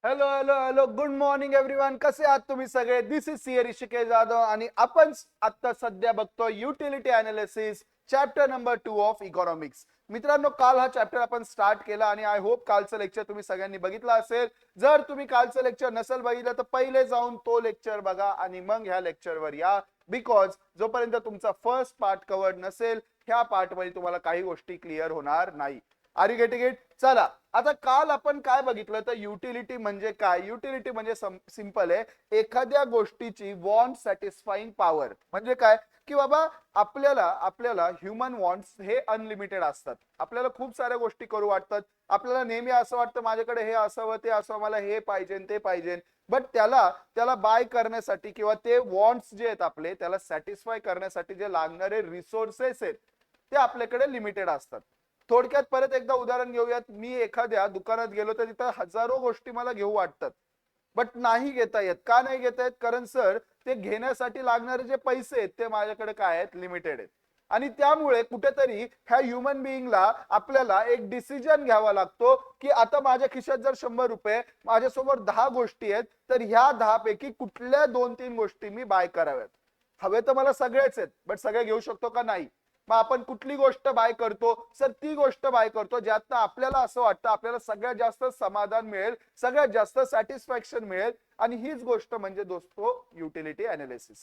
Hello hello hello good morning everyone. कसे आहात तुम्ही सगळे? दिस इज सी ऋषिकेश जाधव आणि आपण आता सध्या बघतो utility analysis chapter number 2 of economics. मित्रांनो, काल हा चॅप्टर आपण स्टार्ट केला आणि आय होप कालचं लेक्चर तुम्ही सगळ्यांनी बघितलं असेल. जर तुम्ही कालचं लेक्चर नसेल बघितलं तर पहिले जाऊन तो लेक्चर बघा आणि मग ह्या लेक्चरवर या. बिकॉज जोपर्यंत तुमचा फर्स्ट पार्ट कव्हर्ड नसेल ह्या पार्ट मध्ये तुम्हाला काही गोष्टी क्लिअर होणार नाही. Are you getting it? चला, आता काल आपण काय बघितलं तर युटिलिटी म्हणजे काय. युटिलिटी म्हणजे सिंपल आहे, एखाद्या गोष्टीची वॉन्ट सॅटिस्फाईंग पॉवर. म्हणजे काय की बाबा आपल्याला आपल्याला ह्युमन वॉन्ट्स हे अनलिमिटेड असतात. आपल्याला खूप साऱ्या गोष्टी करू वाटतात. आपल्याला नेहमी असं वाटतं माझ्याकडे हे असावं ते असावं, मला हे पाहिजे ते पाहिजे. बट त्याला त्याला बाय करण्यासाठी किंवा ते वॉन्ट्स जे आहेत आपले त्याला सॅटिस्फाय करण्यासाठी जे लागणारे रिसोर्सेस आहेत ते आपल्याकडे लिमिटेड असतात. थोडक्यात परत एकदा उदाहरण घेऊयात. मी एखाद्या दुकानात गेलो तर तिथं हजारो गोष्टी मला घेऊ वाटतात, बट नाही घेता येत. का नाही घेता येत? कारण सर ते घेण्यासाठी लागणारे जे पैसे आहेत ते माझ्याकडे काय आहेत? लिमिटेड आहेत. आणि त्यामुळे कुठेतरी ह्या ह्युमन बिईंगला आपल्याला एक डिसिजन घ्यावा लागतो की आता माझ्या खिशात जर 100 रुपये, माझ्यासमोर 10 गोष्टी आहेत, तर ह्या 10 पैकी कुठल्या 2-3 गोष्टी मी बाय कराव्यात. हवे तर मला सगळेच आहेत, बट सगळे घेऊ शकतो का? नाही. मग आपण कुठली गोष्ट बाय करतो? सर ती गोष्ट बाय करतो ज्यातनं आपल्याला असं वाटतं आपल्याला सगळ्यात जास्त समाधान मिळेल, सगळ्यात जास्त सॅटिस्फॅक्शन मिळेल. आणि हीच गोष्ट म्हणजे दोस्तो utility analysis.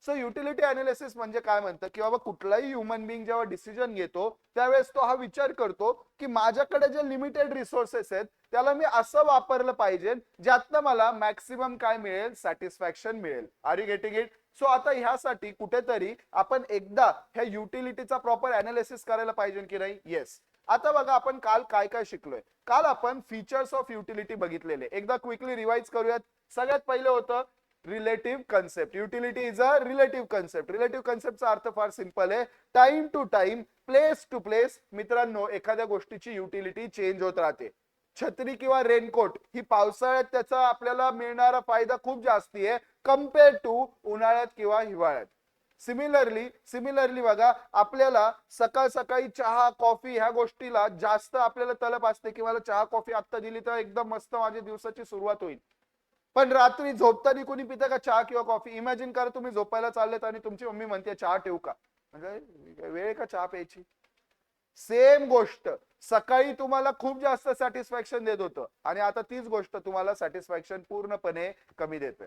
So utility analysis म्हणजे काय म्हणतं की बाबा कुठलाही ह्युमन बिंग जेव्हा डिसिजन घेतो त्यावेळेस तो हा विचार करतो की माझ्याकडे जे लिमिटेड रिसोर्सेस आहेत त्याला मी असं वापरलं पाहिजे ज्यातनं मला मॅक्सिमम काय मिळेल? सॅटिस्फॅक्शन मिळेल. Are you getting it? So आता ह्यासाठी कुठेतरी आपण एकदा ह्या युटिलिटीचा प्रॉपर अनालिसिस करायला पाहिजे की नाही? येस. आता बघा आपण काल काय काय शिकलोय. काल आपण फीचर्स ऑफ युटिलिटी बघितलेले. एकदा क्विकली रिवाइज करूयात. सगळ्यात पहिलं होतं relative concept. Utility is a relative concept. Relative कन्सेप्टचा अर्थ फार सिंपल आहे, time to time, place to place. मित्रांनो, एखाद्या गोष्टीची युटिलिटी चेंज होत राहते. छत्री किंवा रेनकोट ही पावसाळ्यात त्याचा आपल्याला मिळणारा फायदा खूप जास्ती आहे कम्पेअर टू उन्हाळ्यात किंवा हिवाळ्यात. सिमिलरली बघा, आपल्याला सकाळ सकाळी चहा कॉफी ह्या गोष्टीला जास्त आपल्याला तलप असते की मला चहा कॉफी आत्ता दिली तर एकदम मस्त माझ्या दिवसाची सुरुवात होईल. पण रात्री झोपताना कोणी पितं का चहा किंवा कॉफी? इमॅजिन करा तुम्ही झोपायला चाललेत आणि तुमची मम्मी म्हणते चहा ठेवू का? म्हणजे वेळ का चहा प्यायची? सेम गोष्ट सकाळी तुम्हाला खूप जास्त सॅटिस्फॅक्शन देत होतं आणि आता तीच गोष्ट तुम्हाला सॅटिस्फॅक्शन पूर्णपणे कमी देते.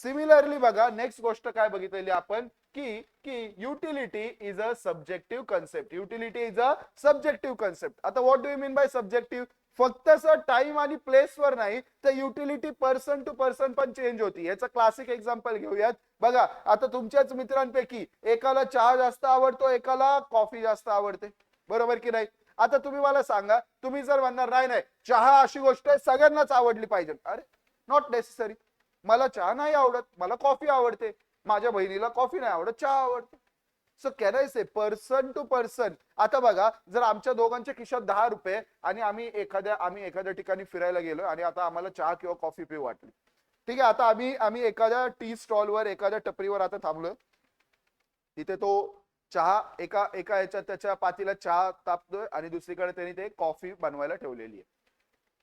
सिमिलरली बघा, नेक्स्ट गोष्ट काय बघितलेली आपण की की utility is a subjective concept. Utility is a subjective concept. आता what do you mean by subjective? फक्त सर टाइम आणि प्लेस वर नाही तर युटिलिटी पर्सन टू पर्सन पण चेंज होती. याचं क्लासिक एक्झाम्पल घेऊयात. बघा, आता तुमच्याच मित्रांपैकी एकाला चहा जास्त आवडतो, एकाला कॉफी जास्त आवडते, बरोबर की नाही? आता तुम्ही मला सांगा, तुम्ही जर म्हणणार नाही नाही चहा अशी गोष्ट आहे सगळ्यांनाच आवडली पाहिजे, अरे नॉट नेसेसरी. मला चहा नाही आवडत, मला कॉफी आवडते. माझ्या बहिणीला कॉफी नाही आवडत, चहा आवडते. So can I say person to person. आता बघा, जर आमच्या दोघांच्या खिशात 10 रुपये आणि आम्ही एखाद्या ठिकाणी फिरायला गेलो आणि आता आम्हाला चहा किंवा कॉफी पिऊ वाटली. ठीक आहे, आता आम्ही एखाद्या टी स्टॉलवर एखाद्या टपरीवर आता थांबलोय. तिथे तो चहा एका एका ह्याच्यात त्याच्या पातीला चहा तापतोय आणि दुसरीकडे त्यांनी ते कॉफी बनवायला ठेवलेली आहे.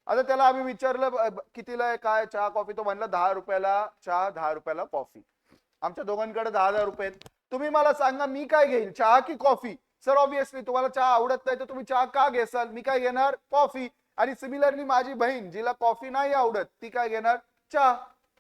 आता त्याला आम्ही विचारलं कितीला आहे काय चहा कॉफी? तो म्हणला 10 रुपयाला चहा, 10 रुपयाला कॉफी. आमच्या दोघांकडे 10,000 रुपये. तुम्ही मला सांगा मी काय घेईल, चहा की कॉफी? सर ऑब्विसली तुम्हाला चहा आवडत नाही तर तुम्ही चहा का घेसाल? मी काय घेणार? कॉफी. आणि सिमिलरली माझी बहीण जिला कॉफी नाही आवडत ती काय घेणार? चहा.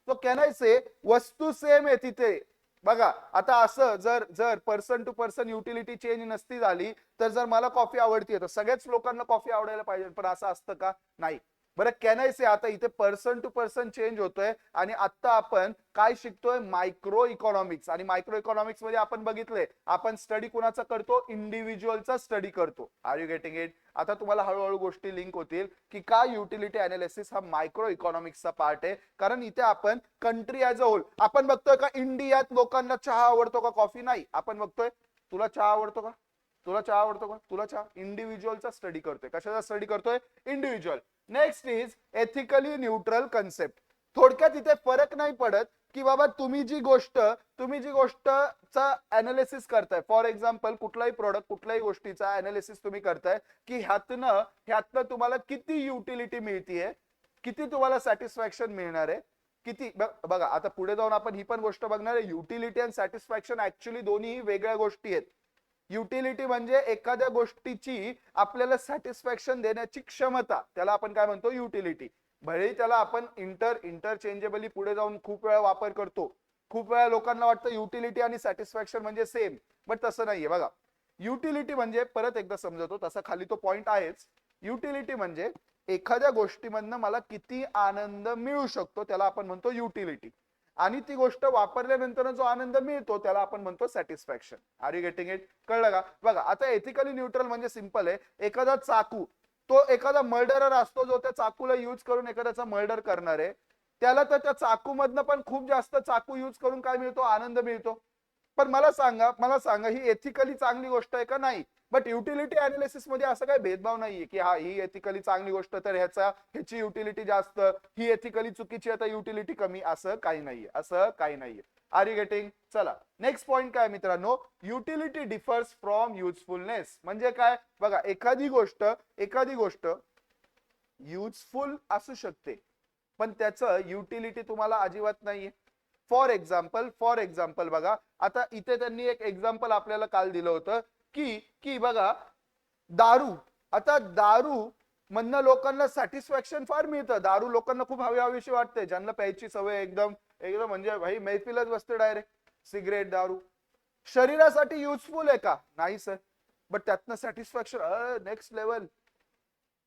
तो कॅन आय से वस्तू सेम आहे तिथे. बघा, आता असं जर जर person to person utility change नसती झाली तर जर मला कॉफी आवडतीये तर सगळ्याच लोकांना कॉफी आवडायला पाहिजे, पण असं असतं का? नाही. बरं, कॅन आय से आता इथे पर्सन टू पर्सन चेंज होतोय आणि आता आपण काय शिकतोय? Micro economics. आणि मायक्रो इकॉनॉमिक्स मध्ये आपण बघितलंय आपण स्टडी कुणाचा करतो? इंडिव्हिज्युअलचा स्टडी करतो. Are you getting it? आता तुम्हाला हळूहळू गोष्टी लिंक होतील की का युटिलिटी अनालिसिस हा मायक्रो इकॉनॉमिक्सचा पार्ट आहे. कारण इथे आपण कंट्री ऍज अ होल आपण बघतोय का इंडियात लोकांना चहा आवडतो का कॉफी? नाही. आपण बघतोय तुला चहा आवडतो का? तुला चहा आवडतो का? तुला चहा. इंडिव्हिज्युअलचा स्टडी करतोय. कशाचा स्टडी करतोय? Individual. Next is ethically neutral concept. थोडक्यात इथे फरक नाही पडत की बाबा तुम्ही जी गोष्टचा अनालिसिस करताय, फॉर एक्झाम्पल कुठलाही प्रोडक्ट कुठल्याही गोष्टीचा अनालिसिस तुम्ही करताय की ह्यातनं तुम्हाला किती युटिलिटी मिळतीये किती तुम्हाला सॅटिस्फॅक्शन मिळणार आहे, किती बघा आता पुढे जाऊन आपण ही पण गोष्ट बघणार आहे. युटिलिटी आणि सॅटिस्फॅक्शन ऍक्च्युली दोन्ही वेगळ्या गोष्टी आहेत. युटिलिटी म्हणजे एखाद्या गोष्टीची आपल्याला सॅटिस्फॅक्शन देण्याची क्षमता, त्याला आपण काय म्हणतो युटिलिटी. भले त्याला आपण इंटरचेंजेबली पुढे जाऊन खूप वेळा वापर करतो. खूप वेळा लोकांना वाटतं युटिलिटी आणि सॅटिस्फॅक्शन म्हणजे सेम, बट तसं नाहीये. बघा युटिलिटी म्हणजे परत एकदा समजवतो, तसा खाली तो पॉइंट आहेच. युटिलिटी म्हणजे एखाद्या गोष्टीमधनं मला किती आनंद मिळू शकतो त्याला आपण म्हणतो युटिलिटी, आणि ती गोष्ट वापरल्यानंतर जो आनंद मिळतो त्याला आपण म्हणतो satisfaction. Are you getting it? कळलं का? बघा आता एथिकली न्यूट्रल म्हणजे सिंपल आहे. एखादा चाकू, तो एखादा मर्डरर असतो जो त्या चाकूला यूज करून एखाद्याचा मर्डर करणार आहे, त्याला तर त्या चाकूमधनं पण खूप जास्त चाकू यूज करून काय मिळतो? आनंद मिळतो. पण मला सांगा ही एथिकली चांगली गोष्ट आहे का? नाही. बट युटिलिटी अनालिसिस मध्ये असं काही भेदभाव नाहीये की हा ही एथिकली चांगली गोष्ट तर ह्याची युटिलिटी जास्त, ही एथिकली चुकीची आता युटिलिटी कमी, असं काही नाहीये. Are you getting? चला नेक्स्ट पॉइंट काय मित्रांनो, युटिलिटी डिफर्स फ्रॉम युजफुलनेस. म्हणजे काय? बघा एखादी गोष्ट युजफुल असू शकते पण त्याचं युटिलिटी तुम्हाला अजिबात नाहीये. फॉर एक्झाम्पल बघा आता इथे त्यांनी एक एक्झाम्पल आपल्याला काल दिलं होतं की की बघा दारू. आता दारू म्हणणं लोकांना सॅटिस्फॅक्शन फार मिळतं. दारू लोकांना खूप हवीशी वाटते. ज्यांना प्यायची सवय एकदम एकदम म्हणजे भाई मैफिलच बसते डायरेक्ट. सिगरेट, दारू शरीरासाठी युजफुल आहे का? नाही सर. बट त्यातनं सॅटिस्फॅक्शन नेक्स्ट लेवल.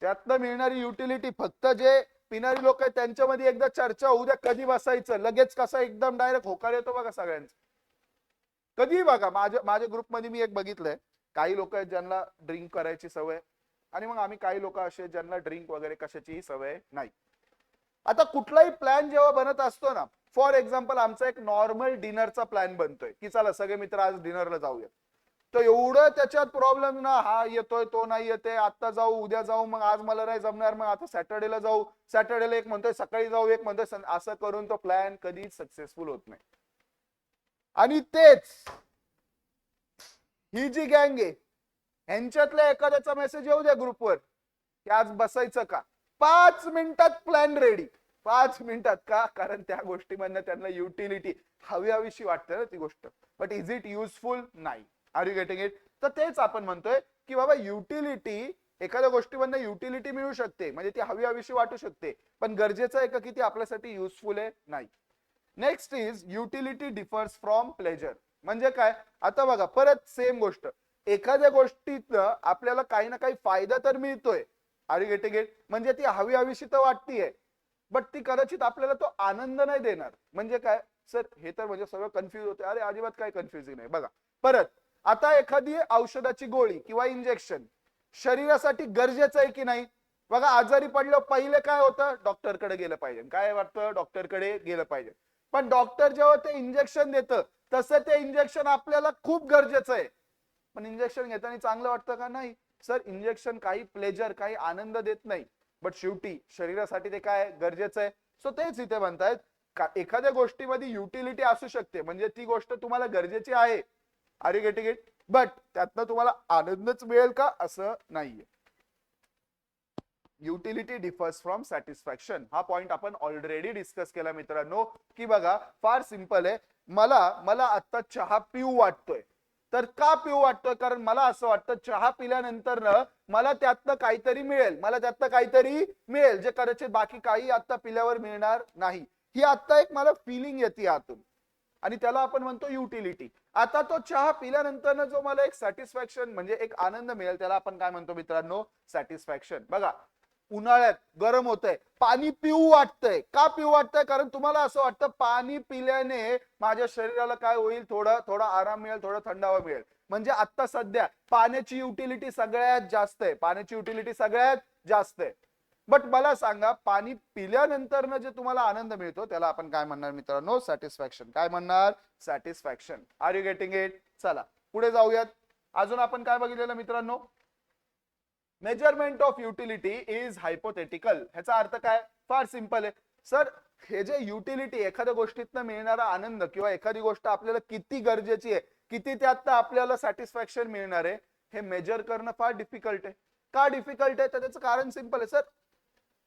त्यातनं मिळणारी युटिलिटी फक्त जे पिणारी लोक आहेत त्यांच्यामध्ये एकदा चर्चा होऊ द्या, कधी बसायचं लगेच कसा एकदम डायरेक्ट होकार येतो बघा सगळ्यांचा. कधी बघा माझ्या ग्रुपमध्ये मी एक बघितलंय, काही लोक आहेत ज्यांना ड्रिंक करायची सवय, आणि मग आम्ही काही लोक असे ज्यांना ड्रिंक वगैरे कशाचीही सवय नाही. आता कुठलाही प्लॅन जेव्हा बनत असतो ना, फॉर एक्झाम्पल आमचा एक नॉर्मल डिनरचा प्लॅन बनतोय की चला सगळे मित्र आज डिनरला जाऊया, तर एवढं त्याच्यात प्रॉब्लेम ना, हा येतोय तो नाही येते, आता जाऊ उद्या जाऊ, मग आज मला नाही जमणार, मग आता सॅटर्डेला जाऊ, सॅटर्डेला एक म्हणतोय सकाळी जाऊ, एक म्हणतोय असं करून तो प्लॅन कधीच सक्सेसफुल होत नाही. आणि तेच ही जी गँग आहे यांच्यातल्या एखाद्याचा मेसेज येऊ द्या ग्रुपवर की आज बसायचं का, 5 मिनिटात प्लॅन रेडी. 5 मिनिटात का? कारण त्या गोष्टीमधनं त्यांना युटिलिटी हवीशी वाटते ना ती गोष्ट, बट इज इट युजफुल? नाही. Are you getting it? तर तेच आपण म्हणतोय की बाबा युटिलिटी, एखाद्या गोष्टीमधनं युटिलिटी मिळू शकते म्हणजे ती हवीशी वाटू शकते, पण गरजेचं आहे का की ती आपल्यासाठी युजफुल आहे? नाही. Next is utility differs from pleasure. म्हणजे काय? आता बघा परत सेम गोष्ट, एखाद्या गोष्टीत आपल्याला काही ना काही फायदा तर मिळतोय. Are you getting it? म्हणजे ती हवीशी तर वाटतीये, बट ती कदाचित आपल्याला तो आनंद नाही देणार. म्हणजे काय सर? हे तर म्हणजे सगळं कन्फ्युज होते. अरे अजिबात काय कन्फ्युजिंग नाही. बघा परत आता एखादी औषधाची गोळी किंवा इंजेक्शन शरीरासाठी गरजेचं आहे की नाही? बघा आजारी पडलं पहिले काय होतं? डॉक्टरकडे गेलं पाहिजे. काय वाटतं? डॉक्टरकडे गेलं पाहिजे. पण डॉक्टर जेव्हा ते इंजेक्शन देतं तसं ते इंजेक्शन आपल्याला खूप गरजेचं आहे, पण इंजेक्शन घेताना चांगलं वाटतं का? नाही सर. इंजेक्शन काही प्लेजर, काही आनंद देत नाही, बट शेवटी शरीरासाठी ते काय गरजेचं आहे. सो तेच इथे म्हणतायत का एखाद्या गोष्टीमध्ये युटिलिटी असू शकते म्हणजे ती गोष्ट तुम्हाला गरजेची आहे. Are you getting it? But त्यातनं तुम्हाला आनंदच मिळेल का? असं नाहीये. Utility differs from satisfaction. हा पॉइंट आपण ऑलरेडी डिस्कस केला मित्रांनो, की बघा फार सिंपल आहे. मला आता चहा पिऊ वाटतोय, तर का पिऊ वाटतोय? कारण मला असं वाटतं चहा पिल्यानंतर मला त्यातनं काहीतरी मिळेल जे कदाचित बाकी काही आता पिल्यावर मिळणार नाही. ही आता एक मला फिलिंग येते आतून, आणि त्याला आपण म्हणतो युटिलिटी. आता तो चहा पिल्यानंतर जो मला एक सॅटिस्फॅक्शन म्हणजे एक आनंद मिळेल त्याला आपण काय म्हणतो मित्रांनो? सॅटिस्फॅक्शन. बघा उन्हाळ्यात गरम होतंय, पाणी पिऊ वाटतंय. का पिऊ वाटतंय? कारण तुम्हाला असं वाटतं पाणी पिल्याने माझ्या शरीराला काय होईल? थोडा आराम मिळेल, थोडा थंडावा मिळेल. म्हणजे आता सध्या पाण्याची युटिलिटी सगळ्यात जास्त आहे. बट मला सांगा पाणी पिल्यानंतर जे तुम्हाला आनंद मिळतो त्याला आपण काय म्हणणार मित्रांनो? सॅटिस्फॅक्शन. काय म्हणणार? Satisfaction. Are you getting it? चला पुढे जाऊयात. अजून आपण काय बघितलेलं मित्रांनो? Measurement of utility is hypothetical. ह्याचा अर्थ काय? फार सिंपल आहे सर. हे जे युटिलिटी, एखाद्या गोष्टीतनं मिळणारा आनंद किंवा एखादी गोष्ट आपल्याला किती गरजेची आहे, किती त्यातनं आपल्याला सॅटिस्फॅक्शन मिळणार आहे, हे मेजर करणं फार डिफिकल्ट आहे. का डिफिकल्ट आहे? तर त्याचं कारण सिंपल आहे सर.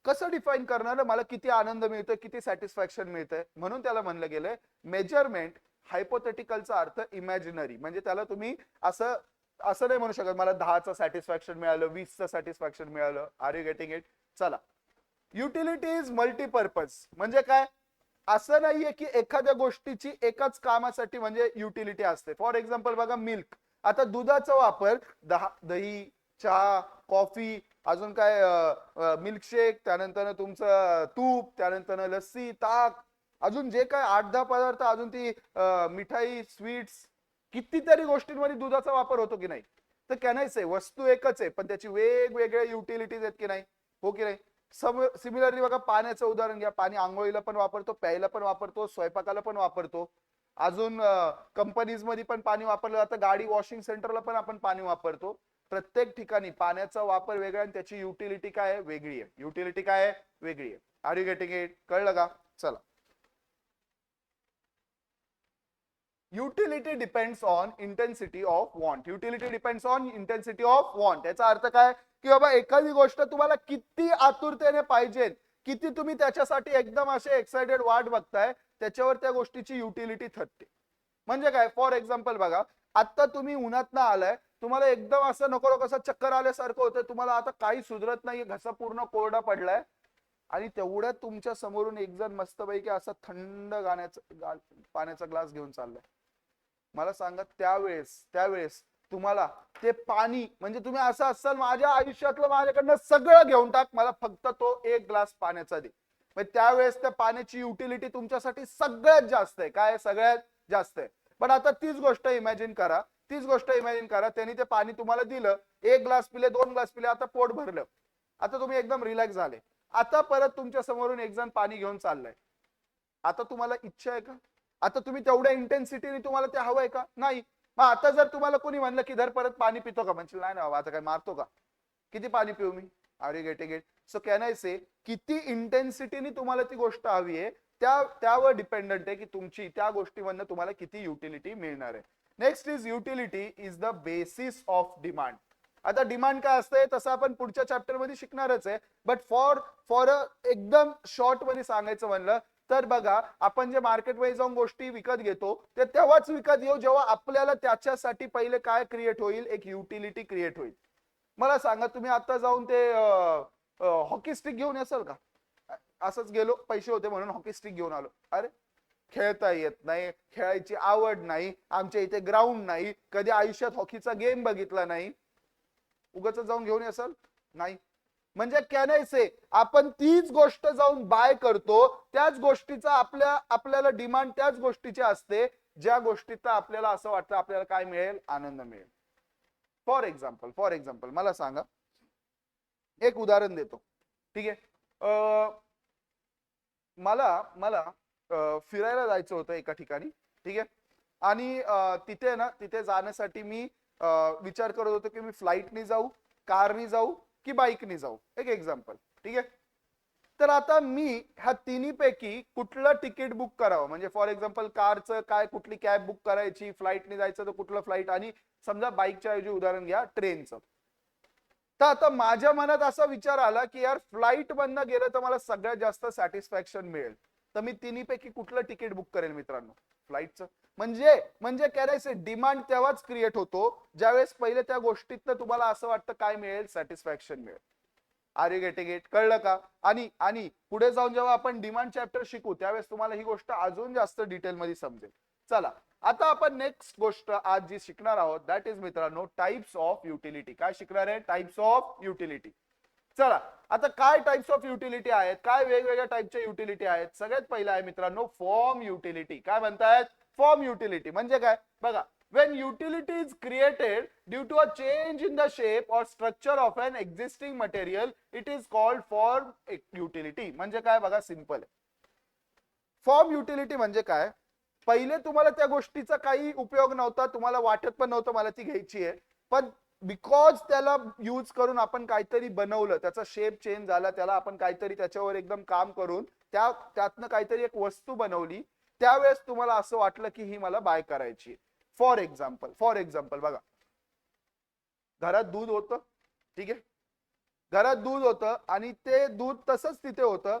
कसं डिफाईन करणार, मला किती आनंद मिळतोय, किती सॅटिस्फॅक्शन मिळतंय. म्हणून त्याला म्हणलं गेलंय मेजरमेंट हायपोथेटिकलचा अर्थ इमॅजिनरी. म्हणजे त्याला तुम्ही असं असं नाही म्हणू शकत मला 10चं सॅटिस्फॅक्शन मिळालं, 20चं सॅटिस्फॅक्शन मिळालं. Are you getting it? चला, युटिलिटी इज मल्टीपर्पज. म्हणजे काय, असं नाहीये की एखाद्या गोष्टीची एकाच कामासाठी म्हणजे युटिलिटी असते. फॉर एक्झाम्पल बघा, मिल्क. आता दुधाचा वापर दही, चहा, कॉफी, अजून काय मिल्कशेक, त्यानंतर तुमचं तूप, त्यानंतर लस्सी, ताक, अजून जे काय 8-10 पदार्थ, अजून ती मिठाई, स्वीट्स, कितीतरी गोष्टींमध्ये दुधाचा वापर होतो की नाही. तर कॅनायच आहे, वस्तू एकच आहे पण त्याची वेगवेगळ्या युटिलिटीज आहेत की नाही, हो की नाही. सिमिलरली बघा, पाण्याचं उदाहरण घ्या. पाणी आंघोळीला पण वापरतो, प्यायला पण वापरतो, स्वयंपाकाला पण वापरतो. अजून कंपनीज मध्ये पण पाणी वापरलं जातं, गाडी वॉशिंग सेंटरला पण आपण पाणी वापरतो. प्रत्येक ठिकाणी पाण्याचा वापर वेगळा आणि त्याची युटिलिटी काय आहे, वेगळी आहे. युटिलिटी काय आहे, वेगळी आहे. Are you getting it? कळलं का? चला, utility depends on intensity of want. Utility depends on intensity of want. याचा अर्थ काय की बाबा, एखादी गोष्ट तुम्हाला किती आतुरतेने पाहिजे, किती तुम्ही त्याच्यासाठी एकदम असे एक्साइटेड वाट बघताय, त्याच्यावर त्या गोष्टीची युटिलिटी ठरते. म्हणजे काय, फॉर एक्झाम्पल बघा, आता तुम्ही उन्हात आलाय, तुम्हाला एकदम असं नको नको असं चक्कर आल्यासारखं होतं, तुम्हाला आता काही सुधरत नाहीये, घसा पूर्ण कोरडा पडलाय, आणि तेवढ्यात तुमच्या समोरून एक जण मस्तपैकी असा थंड पाण्याचा ग्लास घेऊन चाललाय. मला सांगा, त्यावेळेस त्यावेळेस तुम्हाला ते पाणी, म्हणजे तुम्ही असं असाल, माझ्या आयुष्यातलं माझ्याकडनं सगळं घेऊन टाक, मला फक्त तो एक ग्लास पाण्याचा दे. म्हणजे त्यावेळेस त्या पाण्याची युटिलिटी तुमच्यासाठी सगळ्यात जास्त आहे. काय, सगळ्यात जास्त आहे. पण आता तीच गोष्ट इमॅजिन करा, त्यांनी ते पाणी तुम्हाला दिलं, एक ग्लास पिले, 2 ग्लास पिले, आता पोट भरलं, आता तुम्ही एकदम रिलॅक्स झाले. आता परत तुमच्या समोरून एक जण पाणी घेऊन चाललाय. आता तुम्हाला इच्छा आहे का? आता तुम्ही तेवढ्या इंटेन्सिटीने तुम्हाला ते हवंय का? नाही. मग आता जर तुम्हाला कोणी म्हणलं की धर परत पाणी पितो का, म्हणजे नाही ना बाबा, आता काय मारतो का, किती पाणी पिऊ मी. Are you getting it? So can I say, किती इंटेन्सिटीने तुम्हाला ती गोष्ट हवी आहे, त्यावर डिपेंडंट आहे की तुमची त्या गोष्टीमधनं तुम्हाला किती युटिलिटी मिळणार आहे. Next is utility is the basis of demand. आता डिमांड काय असते तसं आपण पुढच्या चॅप्टर मध्ये शिकणारच आहे. बट फॉर एकदम शॉर्ट मध्ये सांगायचं म्हणलं तर बघा, आपण जे मार्केटमध्ये जाऊन गोष्टी विकत घेतो ते तेव्हाच विकत घेऊ जेव्हा आपल्याला त्याच्यासाठी पहिले काय क्रिएट होईल, एक युटिलिटी क्रिएट होईल. मला सांगा, तुम्ही आता जाऊन ते हॉकी स्टिक घेऊन येसाल का? असंच गेलो, पैसे होते म्हणून हॉकी स्टिक घेऊन आलो. अरे, खेळता येत नाही, खेळायची आवड नाही, आमच्या इथे ग्राउंड नाही, कधी आयुष्यात हॉकीचा गेम बघितला नाही, उगाच जाऊन घेऊन येसाल? नाही. म्हणजे कॅन आय से, आपण तीच गोष्ट जाऊन बाय करतो, त्याच गोष्टीचा आपल्याला डिमांड त्याच गोष्टीची असते, ज्या गोष्टीचा आपल्याला असं वाटतं आपल्याला काय मिळेल, आनंद मिळेल. फॉर एक्झाम्पल मला सांगा, एक उदाहरण देतो, ठीक आहे. मला मला फिरायला जायचं होतं एका ठिकाणी, ठीक आहे. आणि तिथे जाण्यासाठी मी विचार करत होतो की मी फ्लाईटनी जाऊ, कारनी जाऊ की बाईकनी जाऊ, एक एक्झाम्पल, ठीक आहे. तर आता मी ह्या तिन्हीपैकी कुठलं तिकीट बुक करावं, म्हणजे फॉर एक्झाम्पल कारचं काय, कुठली कॅब बुक करायची, फ्लाईटने जायचं तर कुठलं फ्लाईट, आणि समजा बाईकच्या ऐवजी उदाहरण घ्या ट्रेनचं. तर आता माझ्या मनात असा विचार आला की यार, फ्लाईट मधनं गेलं तर मला सगळ्यात जास्त सॅटिस्फॅक्शन मिळेल, तर मी तिन्हीपैकी कुठलं तिकीट बुक करेल मित्रांनो, फ्लाईटचं. म्हणजे करायचं, डिमांड तेव्हाच क्रिएट होतो ज्यावेळेस पहिले त्या गोष्टीतनं तुम्हाला असं वाटतं काय मिळेल, सॅटिस्फॅक्शन मिळेल. Are you getting it? कळलं का? आणि पुढे जाऊन जेव्हा आपण डिमांड चॅप्टर शिकू त्यावेळेस तुम्हाला ही गोष्ट अजून जास्त डिटेल मध्ये समजेल. चला, आता आपण नेक्स्ट गोष्ट आज जी शिकणार आहोत दॅट इज मित्रांनो टाइप्स ऑफ युटिलिटी. काय शिकणार आहे? Types of utility. चला, आता काय टाइप्स ऑफ युटिलिटी आहेत, काय वेगवेगळ्या टाइपच्या युटिलिटी आहेत. सगळ्यात पहिला आहे मित्रांनो फॉर्म युटिलिटी. काय म्हणतायत? फॉर्म युटिलिटी म्हणजे काय बघा, when utility is created due to a change in the shape or structure of an existing material, it is called form utility. म्हणजे काय बघा, सिंपल आहे. फॉर्म युटिलिटी म्हणजे काय, पहिले तुम्हाला त्या गोष्टीचा काही उपयोग नव्हता, तुम्हाला वाटत पण नव्हतं मला ती घ्यायची आहे, पण बिकॉज त्याला यूज करून आपण काहीतरी बनवलं, त्याचा शेप चेंज झाला, त्याला आपण काहीतरी त्याच्यावर एकदम काम करून त्यातनं काहीतरी एक वस्तू बनवली, त्यावेळेस तुम्हाला असं वाटलं की ही मला बाय करायची. फॉर एक्झाम्पल बघा, घरात दूध होतं, ठीक आहे, घरात दूध होतं आणि ते दूध तसंच तिथे होतं.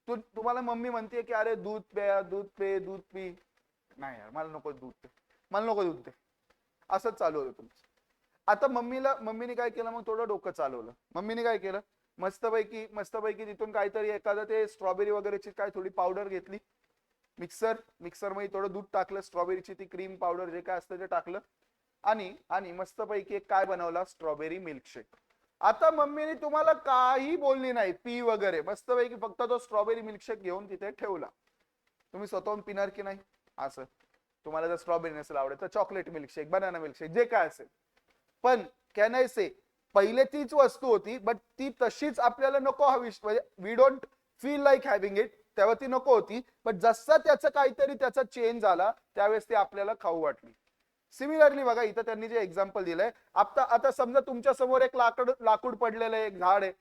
तुम्हाला मम्मी म्हणते की अरे दूध पे, दूध पे, दूध पी. नाही यार, मला नको दूध पे, मला नको दूध पे. असंच चालू होतं तुमचं. आता मम्मीने काय केलं, मग थोडं डोकं चालवलं. मम्मीने काय केलं, मस्तपैकी तिथून काहीतरी एखादं ते स्ट्रॉबेरी वगैरेची काय थोडी पावडर घेतली, मिक्सर मध्ये थोडं दूध टाकलं, स्ट्रॉबेरीची ती क्रीम पावडर जे काय असतं ते टाकलं, आणि आणि मस्तपैकी एक काय बनवला, स्ट्रॉबेरी मिल्कशेक. आता मम्मीने तुम्हाला काही बोलली नाही, पी वगैरे, मस्तपैकी फक्त तो स्ट्रॉबेरी मिल्कशेक घेऊन तिथे ठेवला. तुम्ही स्वतःहून पिणार की नाही असं? तुम्हाला जर स्ट्रॉबेरी नसेल आवडत तर चॉकलेट मिल्कशेक, बनाना मिल्कशेक, जे काय असेल. पण कॅन आय से, पहिले तीच वस्तू होती, बट ती तशीच आपल्याला नको हवी, म्हणजे we don't feel like having it, तेव्हा ती नको होती. बट जसं त्याचं काहीतरी त्याचा चेंज झाला त्यावेळेस ती आपल्याला खाऊ वाटली. सिमिलरली बघा, इथं त्यांनी जे एक्झाम्पल दिलंय, आता समजा तुमच्या समोर एक लाकूड पडलेलं आहे, एक झाड आहे,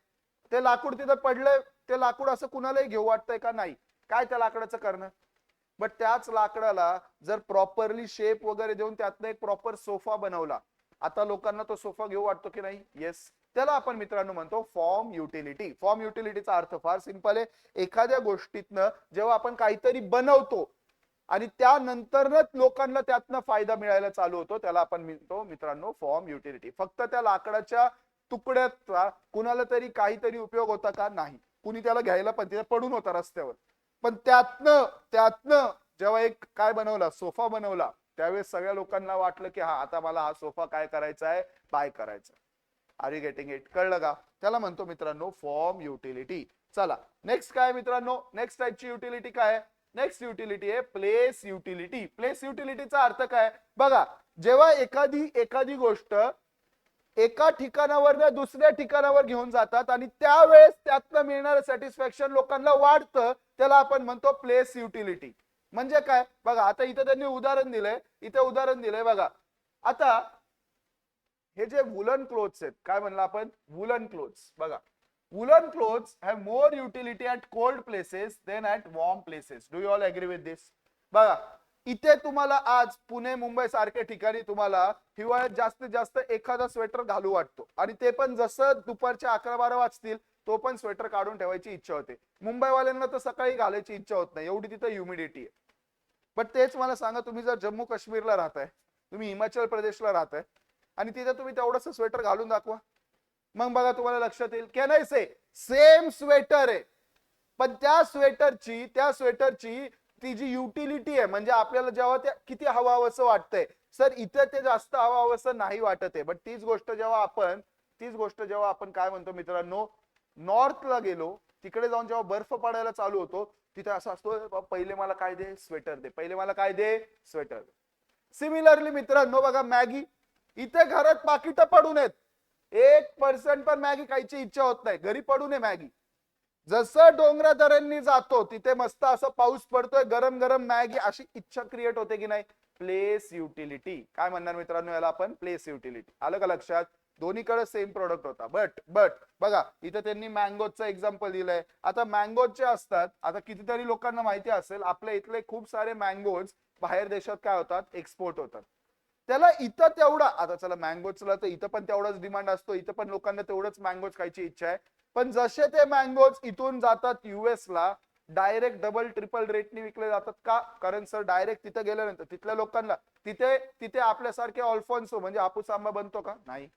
ते लाकूड तिथं पडलंय, ते लाकूड असं कुणालाही घेऊ वाटतंय का? नाही. काय त्या लाकडाचं करणं? बट त्याच लाकडाला जर प्रॉपरली शेप वगैरे देऊन त्यातनं एक प्रॉपर सोफा बनवला, आता लोकांना तो सोफा घेऊ वाटतो की नाही? येस. त्याला आपण मित्रांनो म्हणतो फॉर्म युटिलिटी. फॉर्म युटिलिटीचा अर्थ फार सिंपल आहे. एखाद्या गोष्टीतनं जेव्हा आपण काहीतरी बनवतो आणि त्यानंतरच लोकांना त्यातनं फायदा मिळायला चालू होतो, त्याला आपण म्हणतो मित्रांनो फॉर्म युटिलिटी. फक्त त्या लाकडाच्या तुकड्याचा कुणाला तरी काहीतरी उपयोग होता का? नाही. कुणी त्याला घ्यायला पण तिथे पडून होता रस्त्यावर, पण त्यातनं जेव्हा एक काय बनवला, सोफा बनवला, त्यावेळेस सगळ्या लोकांना वाटलं की हा, आता मला हा सोफा काय करायचा आहे, बाय करायचा. Are you getting it? कळलं का? त्याला म्हणतो मित्रांनो फॉर्म युटिलिटी. चला नेक्स्ट काय मित्रांनो, नेक्स्ट टाइपची युटिलिटी काय आहे? नेक्स्ट युटिलिटी आहे प्लेस युटिलिटी. प्लेस युटिलिटीचा अर्थ काय बघा, जेव्हा एखादी गोष्ट एका ठिकाणावर दुसऱ्या ठिकाणावर घेऊन जातात आणि त्यावेळेस त्यातनं मिळणारं सॅटिस्फॅक्शन लोकांना वाढतं, त्याला आपण म्हणतो प्लेस युटिलिटी. म्हणजे काय बघा, आता इथं त्यांनी उदाहरण दिलंय बघा. आता हे जे वुलन क्लोथ्स आहेत, काय म्हणलं आपण? Woollen clothes. बघा, woollen clothes have more utility at cold places than at warm places. Do you all agree with this? बघा, इथे तुम्हाला आज पुणे मुंबई सारख्या ठिकाणी तुम्हाला हिवाळ्यात जास्तीत जास्त एखादा स्वेटर घालू वाटतो, आणि ते पण जसं दुपारच्या 11-12 वाजतील तो पण स्वेटर काढून ठेवायची इच्छा होते. मुंबईवाल्यांना तर सकाळी घालायची इच्छा होत नाही, एवढी तिथं ह्युमिडिटी आहे. पण तेच मला सांगा, तुम्ही जर जम्मू काश्मीरला राहताय, तुम्ही हिमाचल प्रदेशला राहताय, आणि तिथे तुम्ही तेवढंसं स्वेटर घालून दाखवा, मग बघा तुम्हाला लक्षात येईल. Can I say same sweater आहे, पण त्या स्वेटरची ती जी युटिलिटी आहे, म्हणजे आपल्याला जेव्हा त्या किती हवावंसं वाटतंय, सर इथे ते जास्त हवावंसं नाही वाटत आहे. बट तीच गोष्ट जेव्हा आपण काय म्हणतो मित्रांनो, नॉर्थला गेलो, तिकडे जाऊन जेव्हा बर्फ पडायला चालू होतो, तिथे असं असतो, पहिले मला काय दे, स्वेटर दे, पहिले मला काय दे, स्वेटर दे. सिमिलरली मित्रांनो बघा, मॅगी, इथे घरात पाकिटं पडून आहेत, 1% पण मॅगी खायची इच्छा होत नाही, घरी पडून आहे मॅगी. जसं डोंगरादऱ्यांनी जातो तिथे मस्त असं पाऊस पडतोय, गरम गरम मॅगी, अशी इच्छा क्रिएट होते की नाही? Place utility. काय म्हणणार मित्रांनो याला आपण? Place utility. आलं का लक्षात? दोन्हीकडे सेम प्रोडक्ट होता. बट बघा, इथं त्यांनी मँगोचं एक्झाम्पल दिलंय. आता मँगोज जे असतात, आता कितीतरी लोकांना माहिती असेल, आपल्या इथले खूप सारे मँगोज बाहेर देशात काय होतात, एक्सपोर्ट होतात. त्याला इथं तेवढा, आता चला मँगोजला तर इथं पण तेवढाच डिमांड असतो, इथं पण लोकांना तेवढंच मँगोज खायची इच्छा आहे. पण जसे ते मँगोज इथून जातात US ला, डायरेक्ट डबल ट्रिपल रेटने विकले जातात. का? कारण सर डायरेक्ट तिथे गेल्यानंतर तिथल्या लोकांना तिथे आपल्यासारखे अल्फॉन्सो म्हणजे हापूस आंबा बनतो का? नाही.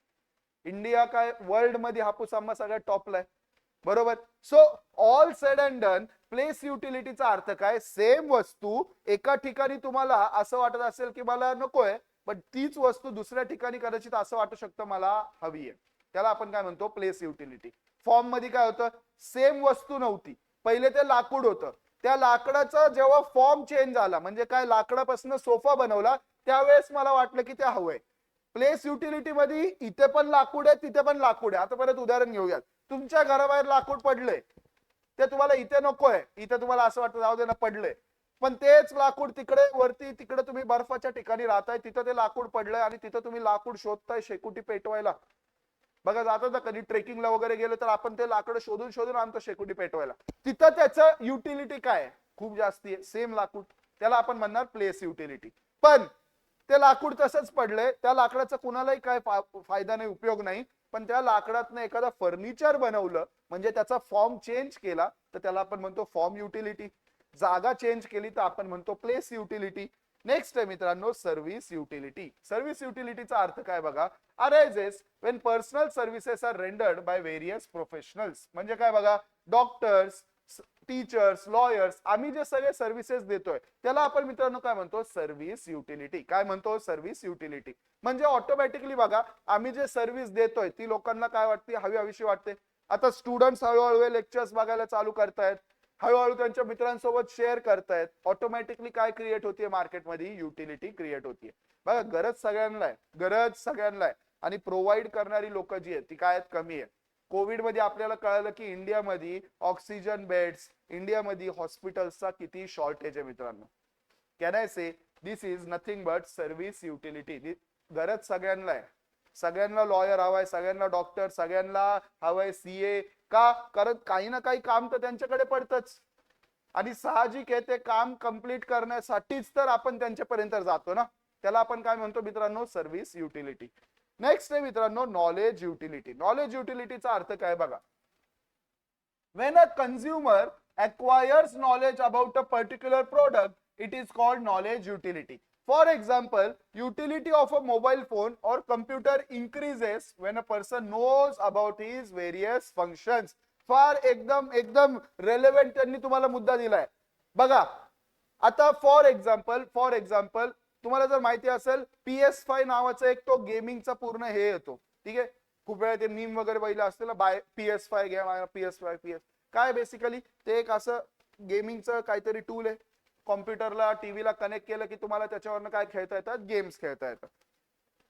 इंडिया काय वर्ल्ड मध्ये हापूस आंबा सगळ्यात टॉपला आहे, बरोबर. So all said and done, place युटिलिटीचा अर्थ काय? सेम वस्तू एका ठिकाणी तुम्हाला असं वाटत असेल की मला नकोय, पण तीच वस्तू दुसऱ्या ठिकाणी कदाचित असं वाटू शकतं मला हवी आहे. त्याला आपण काय म्हणतो? Place utility. फॉर्म मध्ये काय होतं? सेम वस्तू नव्हती, पहिले ते लाकूड होतं, त्या लाकडाचा जेव्हा फॉर्म चेंज झाला, म्हणजे काय, लाकडापासून सोफा बनवला, त्यावेळेस मला वाटलं की ते हवंय. प्लेस युटिलिटी मध्ये इथे पण लाकूड आहे, तिथे पण लाकूड आहे. आता परत उदाहरण घेऊयात, तुमच्या घराबाहेर लाकूड पडलंय, ते तुम्हाला इथे नकोय, इथे तुम्हाला असं वाटतं जाऊ दे ना, पडलंय. पण तेच लाकूड तिकडे वरती, तिकडे तुम्ही बर्फाच्या ठिकाणी राहताय, तिथं ते लाकूड पडलंय आणि तिथं तुम्ही लाकूड शोधताय शेकोटी पेटवायला. बघा, जातं ना कधी ट्रेकिंगला वगैरे गेलं तर आपण ते लाकूड शोधून आणतो शेकोटी पेटवायला. तिथं त्याचं युटिलिटी काय? खूप जास्ती आहे, सेम लाकूड. त्याला आपण म्हणणार प्लेस युटिलिटी. पण ते लाकूड तसंच पडलंय, त्या लाकडाचा कुणालाही काय फायदा नाही, उपयोग नाही. पण त्या लाकडातनं एखादा फर्निचर बनवलं म्हणजे त्याचा फॉर्म चेंज केला तर त्याला आपण म्हणतो फॉर्म युटिलिटी. जागा चेंज केली तर आपण म्हणतो प्लेस युटिलिटी. नेक्स्ट आहे मित्रांनो सर्व्हिस युटिलिटी. सर्व्हिस युटिलिटीचा अर्थ काय बघा, arises when personal services are rendered by various professionals. म्हणजे काय बघा, डॉक्टर्स, टीचर्स, लॉयर्स, आम्ही जे सगळे सर्व्हिसेस देतोय त्याला आपण मित्रांनो काय म्हणतो, सर्व्हिस युटिलिटी. काय म्हणतो, सर्व्हिस युटिलिटी. म्हणजे ऑटोमॅटिकली बघा आम्ही जे सर्व्हिस देतोय ती लोकांना काय वाटते, हवी हवीशी वाटते. आता स्टुडंट्स हळूहळू लेक्चर्स बघायला चालू करतायत, हळूहळू त्यांच्या मित्रांसोबत शेअर करतायत. ऑटोमॅटिकली काय क्रिएट होतीये मार्केटमध्ये, युटिलिटी क्रिएट होतीये. बघा गरज सगळ्यांना आहे, गरज सगळ्यांना आहे, आणि प्रोव्हाइड करणारी लोक जी आहेत ती काय आहेत, कमी आहे. कोविड मध्ये आपल्याला कळलं की इंडियामध्ये ऑक्सिजन बेड्स, इंडियामध्ये हॉस्पिटल्सचा किती शॉर्टेज आहे मित्रांनो. Can I say this is nothing but service utility. गरज सगळ्यांना आहे, सगळ्यांना लॉयर हवाय, सगळ्यांना डॉक्टर, सगळ्यांना हवाय सीए. का, कारण काही ना काही काम तर त्यांच्याकडे पडतच, आणि साहजिक आहे ते काम कंप्लीट करण्यासाठीच तर आपण त्यांच्यापर्यंत जातो ना. त्याला आपण काय म्हणतो मित्रांनो, सर्व्हिस युटिलिटी. नेक्स्ट आहे मित्रांनो नॉलेज युटिलिटी. नॉलेज युटिलिटीचा अर्थ काय बघा, when a consumer acquires knowledge about a particular product, it is called knowledge utility. For example, utility of a mobile phone or computer increases when a person knows about his various functions. फार एकदम एकदम relevant त्यांनी तुम्हाला मुद्दा दिलाय बघा. आता for example तुम्हाला जर माहिती असेल PS5 नावाचा एक तो गेमिंगचा पूर्ण हे येतो, ठीक आहे. खूप वेळा ते मीम वगैरे बघितलं असतील ना, बाय PS5 घ्या, PS5 काय बेसिकली ते एक असं गेमिंगचं काहीतरी टूल आहे. कॉम्प्युटरला टीव्हीला कनेक्ट केलं की तुम्हाला त्याच्यावरनं काय खेळता येतात, गेम्स खेळता येतात.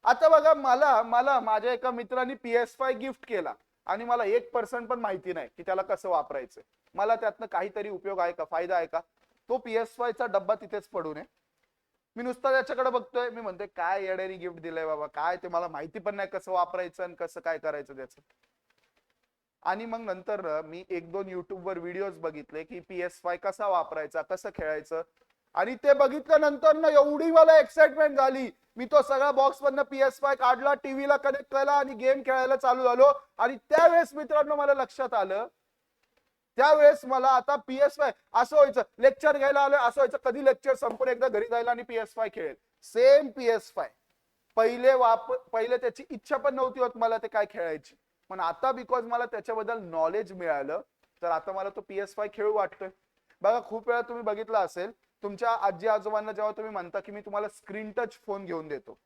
आता बघा मला माझ्या एका मित्राने PS5 गिफ्ट केला आणि मला 1% पण माहिती नाही की त्याला कसं वापरायचं. मला त्यातनं काहीतरी उपयोग आहे का, फायदा आहे का? तो PS5 चा डब्बा तिथेच पडून आहे. मी नुसता त्याच्याकडे बघतोय, मी म्हणते काय येड्यानी गिफ्ट दिलंय बाबा, काय ते मला माहिती पण नाही कसं वापरायचं आणि कसं काय करायचं त्याचं. आणि मग नंतर मी 1-2 युट्यूब वर व्हिडिओज बघितले की PS5 कसा वापरायचा, कसं खेळायचं, आणि ते बघितल्यानंतर ना एवढी मला एक्साइटमेंट झाली. मी तो सगळा बॉक्स मधनं PS5 काढला, टीव्हीला कनेक्ट केला आणि गेम खेळायला चालू झालो. आणि त्यावेळेस मित्रांनो मला लक्षात आलं, त्यावेळेस मला आता PS5 असं व्हायचं, लेक्चर घ्यायला आलं असं व्हायचं, कधी लेक्चर संपून एकदा घरी जायला आणि PS5 खेळेल. सेम PS5 पहिले त्याची इच्छा पण नव्हती होत मला ते काय खेळायची, पण आता बिकॉज मला त्याच्याबद्दल नॉलेज मिळालं तर आता मला तो PS5 खेळू वाटतोय. बघा खूप वेळा तुम्ही बघितलं असेल तुमच्या आजी आजोबांना जेव्हा तुम्ही म्हणता की मी तुम्हाला स्क्रीन टच फोन घेऊन देतो,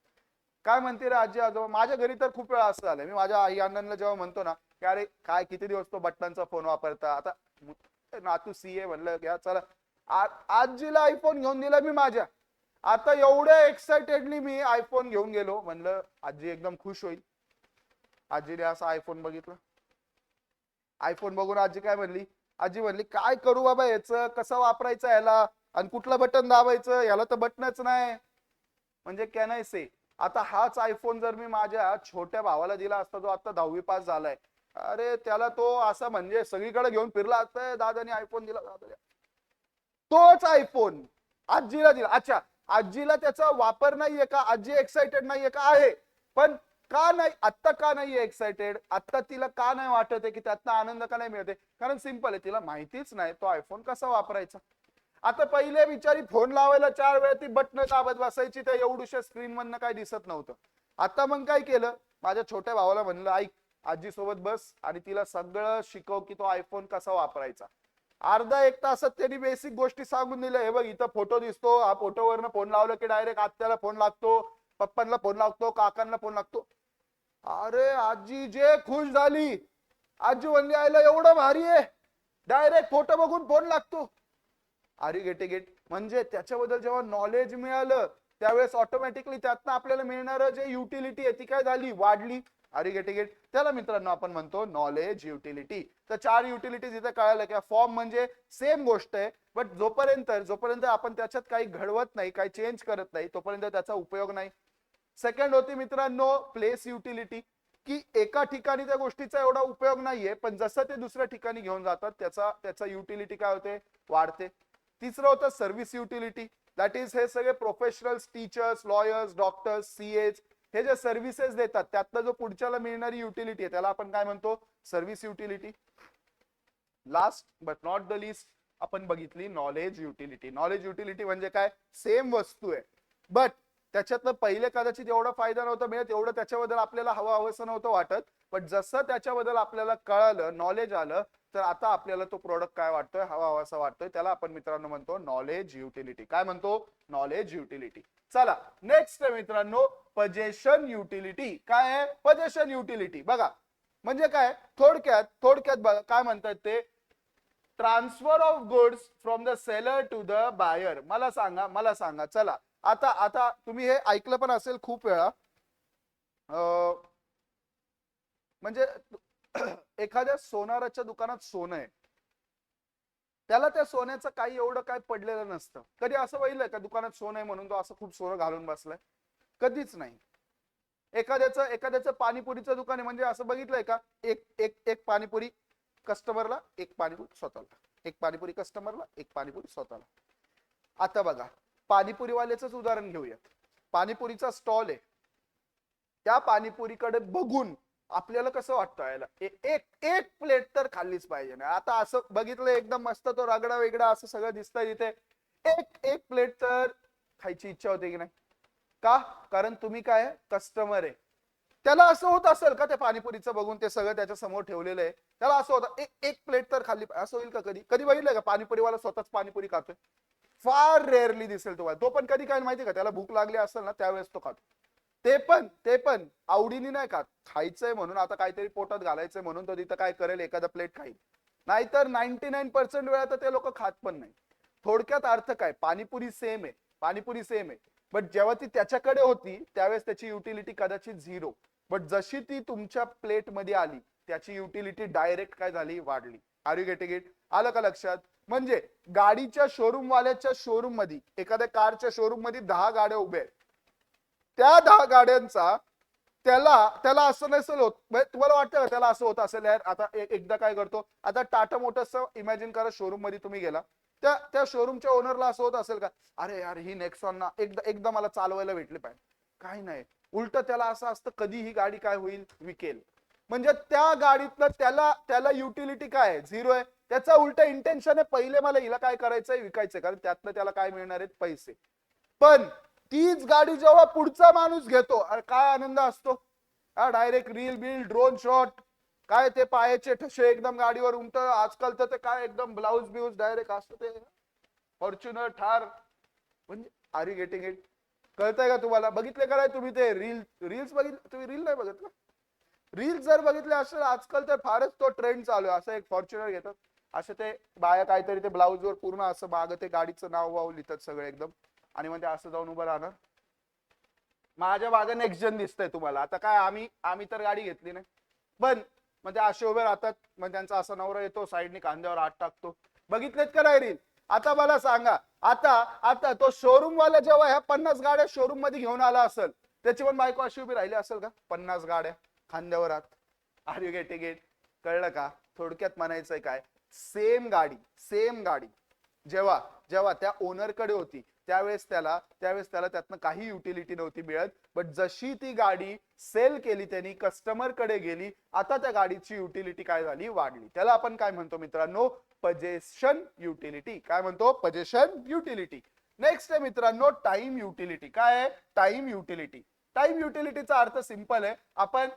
काय म्हणते रे आजी आजोबा. माझ्या घरी तर खूप वेळा असं झालंय, मी माझ्या आई अण्णांना जेव्हा म्हणतो ना की अरे काय किती दिवस तो बटनांचा फोन वापरता, आता नातू सीए म्हणलं घ्या चला, आजीला आयफोन घेऊन दिला मी माझ्या. आता एवढ्या एक्साइटेडली मी आयफोन घेऊन गेलो, म्हणलं आजी एकदम खुश होईल. आजीने असा आयफोन बघितलं, आयफोन बघून आजी काय म्हणली, आजी म्हणली काय करू बाबा याचं, कसं वापरायचं याला, आणि कुठलं बटन दाबायचं, याला तर बटनच नाही. म्हणजे कॅन आय से, आता हाच आयफोन जर मी माझ्या छोट्या भावाला दिला असता, जो आता 10वी पास झालाय, अरे त्याला तो असं म्हणजे सगळीकडे घेऊन फिरला असता, दादाने आयफोन दिला, तोच आयफोन आजीला दिला. अच्छा, आजीला त्याचा वापर नाहीये का, आजी एक्साइटेड नाहीये का, आहे, पण का नाही आता, का नाहीये एक्साइटेड आता, तिला का नाही वाटत आहे की त्यातनं आनंद का नाही मिळते, कारण सिंपल आहे, तिला माहितीच नाही तो आयफोन कसा वापरायचा. आता पहिले बिचारी फोन लावायला 4 वेळा ती बटन दाबत बसायची, त्या एवढ्याशा स्क्रीन मधनं काय दिसत नव्हतं. आता मग काय केलं, माझ्या छोट्या भावाला म्हणलं ऐक, आजी सोबत बस आणि तिला सगळं शिकव की तो आयफोन कसा वापरायचा. अर्धा 1 तासात त्यांनी बेसिक गोष्टी सांगून दिल्या. हे बघ इथं फोटो दिसतो, हा फोटोवरनं फोन लावलं की डायरेक्ट आत्याला फोन लागतो, पप्पांना फोन लागतो, काकांना फोन लागतो. अरे आजी जे खुश झाली, आजी म्हणली आयला एवढं भारी आहे, डायरेक्ट फोटो बघून फोन लागतो. अरे गेट म्हणजे त्याच्याबद्दल जेव्हा नॉलेज मिळालं त्यावेळेस ऑटोमॅटिकली त्यातनं आपल्याला मिळणारं जे युटिलिटी आहे ती काय झाली, वाढली. अरे गेट त्याला मित्रांनो आपण म्हणतो नॉलेज युटिलिटी. तर 4 युटिलिटीज इथे कळायला की फॉर्म म्हणजे सेम गोष्ट आहे, बट जोपर्यंत आपण त्याच्यात काही घडवत नाही, काही चेंज करत नाही, तोपर्यंत त्याचा उपयोग नाही. सेकंड होती मित्रांनो प्लेस युटिलिटी, की एका ठिकाणी त्या गोष्टीचा एवढा उपयोग नाहीये, पण जसं ते दुसऱ्या ठिकाणी घेऊन जातात त्याचा युटिलिटी काय होते, वाढते. तिसरं होतं सर्व्हिस युटिलिटी, दॅट इज हे सगळे professionals, teachers, lawyers, doctors, CEOs, हे जे सर्व्हिसेस देतात त्यातलं जो पुढच्याला मिळणारी युटिलिटी आहे त्याला आपण काय म्हणतो, service utility. Last but not the list आपण बघितली नॉलेज युटिलिटी. नॉलेज युटिलिटी म्हणजे काय, सेम वस्तू आहे बट त्याच्यातलं पहिले कदाचित एवढा फायदा नव्हता मिळत, एवढं त्याच्याबद्दल आपल्याला हवंसं नव्हतं वाटत, पण जसं त्याच्याबद्दल आपल्याला कळालं, नॉलेज आलं, तर आता आपल्याला तो प्रोडक्ट काय वाटतोय, हवासा वाटतोय. त्याला आपण मित्रांनो म्हणतो नॉलेज युटिलिटी. काय म्हणतो, नॉलेज युटिलिटी. चला नेक्स्ट मित्रांनो, पजेशन युटिलिटी. काय आहे पजेशन युटिलिटी? बघा म्हणजे काय, थोडक्यात बघा काय म्हणतात ते, transfer of goods from the seller to the buyer. मला सांगा चला, आता तुम्ही हे ऐकलं पण असेल खूप वेळा. म्हणजे एखाद्या सोनाराच्या दुकानात सोनं आहे, त्याला त्या सोन्याचं काही एवढं काय पडलेलं नसतं. कधी असं बघितलंय का दुकानात सोनं आहे म्हणून तो असं खूप सोनं घालून बसलाय? कधीच नाही. एखाद्याचं पाणीपुरीचं दुकान आहे म्हणजे असं बघितलंय का, एक एक एक पाणीपुरी कस्टमरला, एक पाणीपुरी स्वतःला, एक पाणीपुरी कस्टमरला, एक पाणीपुरी स्वतःला. आता बघा पाणीपुरीवाल्याच उदाहरण घेऊया. पाणीपुरीचा स्टॉल आहे, त्या पाणीपुरीकडे बघून आपल्याला कसं वाटतं, यायला एक एक प्लेट तर खाल्लीच पाहिजे ना. आता असं बघितलं एकदम मस्त तो रगडा वेगळा असं सगळं दिसतंय इथे, एक एक प्लेट तर खायची इच्छा होते की नाही का? कारण तुम्ही काय कस्टमर आहे. त्याला असं होत असेल का ते पाणीपुरीचं बघून, ते सगळं त्याच्या समोर ठेवलेलं आहे, त्याला असं होतं एक प्लेट तर खाल्ली, असं होईल का? कधी बघितलंय का पाणीपुरीवाला स्वतःच पाणीपुरी खातोय? फार रेअरली दिसेल तुम्हाला. तो पण कधी काय माहिती का, त्याला भूक लागली असेल ना त्यावेळेस तो खातो. ते पण आवडीने नाही खात, खायचंय म्हणून, आता काहीतरी पोटात घालायचंय म्हणून तो तिथं काय करेल, एखादा प्लेट खाईल. नाहीतर 99% वेळा तर ते लोक खात पण नाही. थोडक्यात अर्थ काय, पाणीपुरी सेम आहे बट जेव्हा ती त्याच्याकडे होती त्यावेळेस त्याची युटिलिटी कदाचित 0, बट जशी ती तुमच्या प्लेट मध्ये आली त्याची युटिलिटी डायरेक्ट काय झाली, वाढली. Are you getting it? आलं का लक्षात? म्हणजे गाडीच्या शोरूम वाल्याच्या शोरूम मध्ये, एखाद्या कारच्या शोरूम मध्ये 10 गाड्या उभ्या आहेत, त्या 10 गाड्यांचा त्याला असं नसेल होत. तुम्हाला वाटतं का त्याला असं होत असेल यार? आता एकदा काय करतो, आता टाटा मोटर्स इमॅजिन करा, शोरूम मध्ये तुम्ही गेला, त्या शोरूमच्या ओनरला असं होत असेल का, अरे यार ही नेक्सॉन ना एकदा मला चालवायला भेटली पाहिजे? काही नाही, उलट त्याला असं असतं कधी ही गाडी काय होईल, विकेल. म्हणजे त्या गाडीतलं त्याला युटिलिटी काय आहे, 0 आहे. त्याचा उलट इंटेन्शन आहे, पहिले मला हिला काय करायचंय, विकायचंय, कारण त्यातलं त्याला काय मिळणार आहेत, पैसे. पण तीच गाडी जेव्हा पुढचा माणूस घेतो, अरे काय आनंद असतो, direct reel bill, drone shot, काय ते पायाचे ठसे एकदम गाडीवर उमट. आजकाल तर ते काय एकदम ब्लाउज बिऊज डायरेक्ट असतं ते फॉर्च्युनर थार. म्हणजे आर यू गेटिंग इट? कळतंय का तुम्हाला? बघितले का तुम्ही ते रील्स बघितले? तुम्ही रील नाही बघत का? रील जर बघितले असेल आजकाल तर फारच तो ट्रेंड चालू आहे. असं एक फॉर्च्युनर घेतात, असं ते बाया काहीतरी ते ब्लाउजवर पूर्ण असं माग ते गाडीचं नाव वाव लिहितात सगळे एकदम, आणि म्हणजे असं जाऊन उभं राहणार. माझ्या मागे नेक्स्ट जन दिसतंय तुम्हाला. आता काय आम्ही तर गाडी घेतली नाही, पण म्हणजे असे उभे राहतात, म्हणजे त्यांचा असा नवरा येतो साईडने खांद्यावर हात टाकतो. बघितलेत का नाही रील? आता मला सांगा, आता तो शोरूम वाला जेव्हा ह्या 50 गाड्या शोरूम मध्ये घेऊन आला असेल, त्याची पण बायको अशी उभी राहिली असेल का? 50 गाड्या खांद्यावर हात. Are you getting it? कळलं का? थोडक्यात म्हणायचंय काय, सेम गाडी जेव्हा त्या ओनर कडे होती त्यावेळेस त्याला त्यातनं काही युटिलिटी नव्हती मिळत, बट जशी ती गाडी सेल केली त्यांनी, कस्टमर कडे गेली, आता त्या गाडीची युटिलिटी काय झाली, वाढली. त्याला आपण काय म्हणतो मित्रांनो, पजेशन युटिलिटी. काय म्हणतो? Possession utility. नेक्स्ट आहे मित्रांनो टाइम युटिलिटी. काय आहे टाइम युटिलिटी? टाइम युटिलिटीचा अर्थ सिंपल आहे,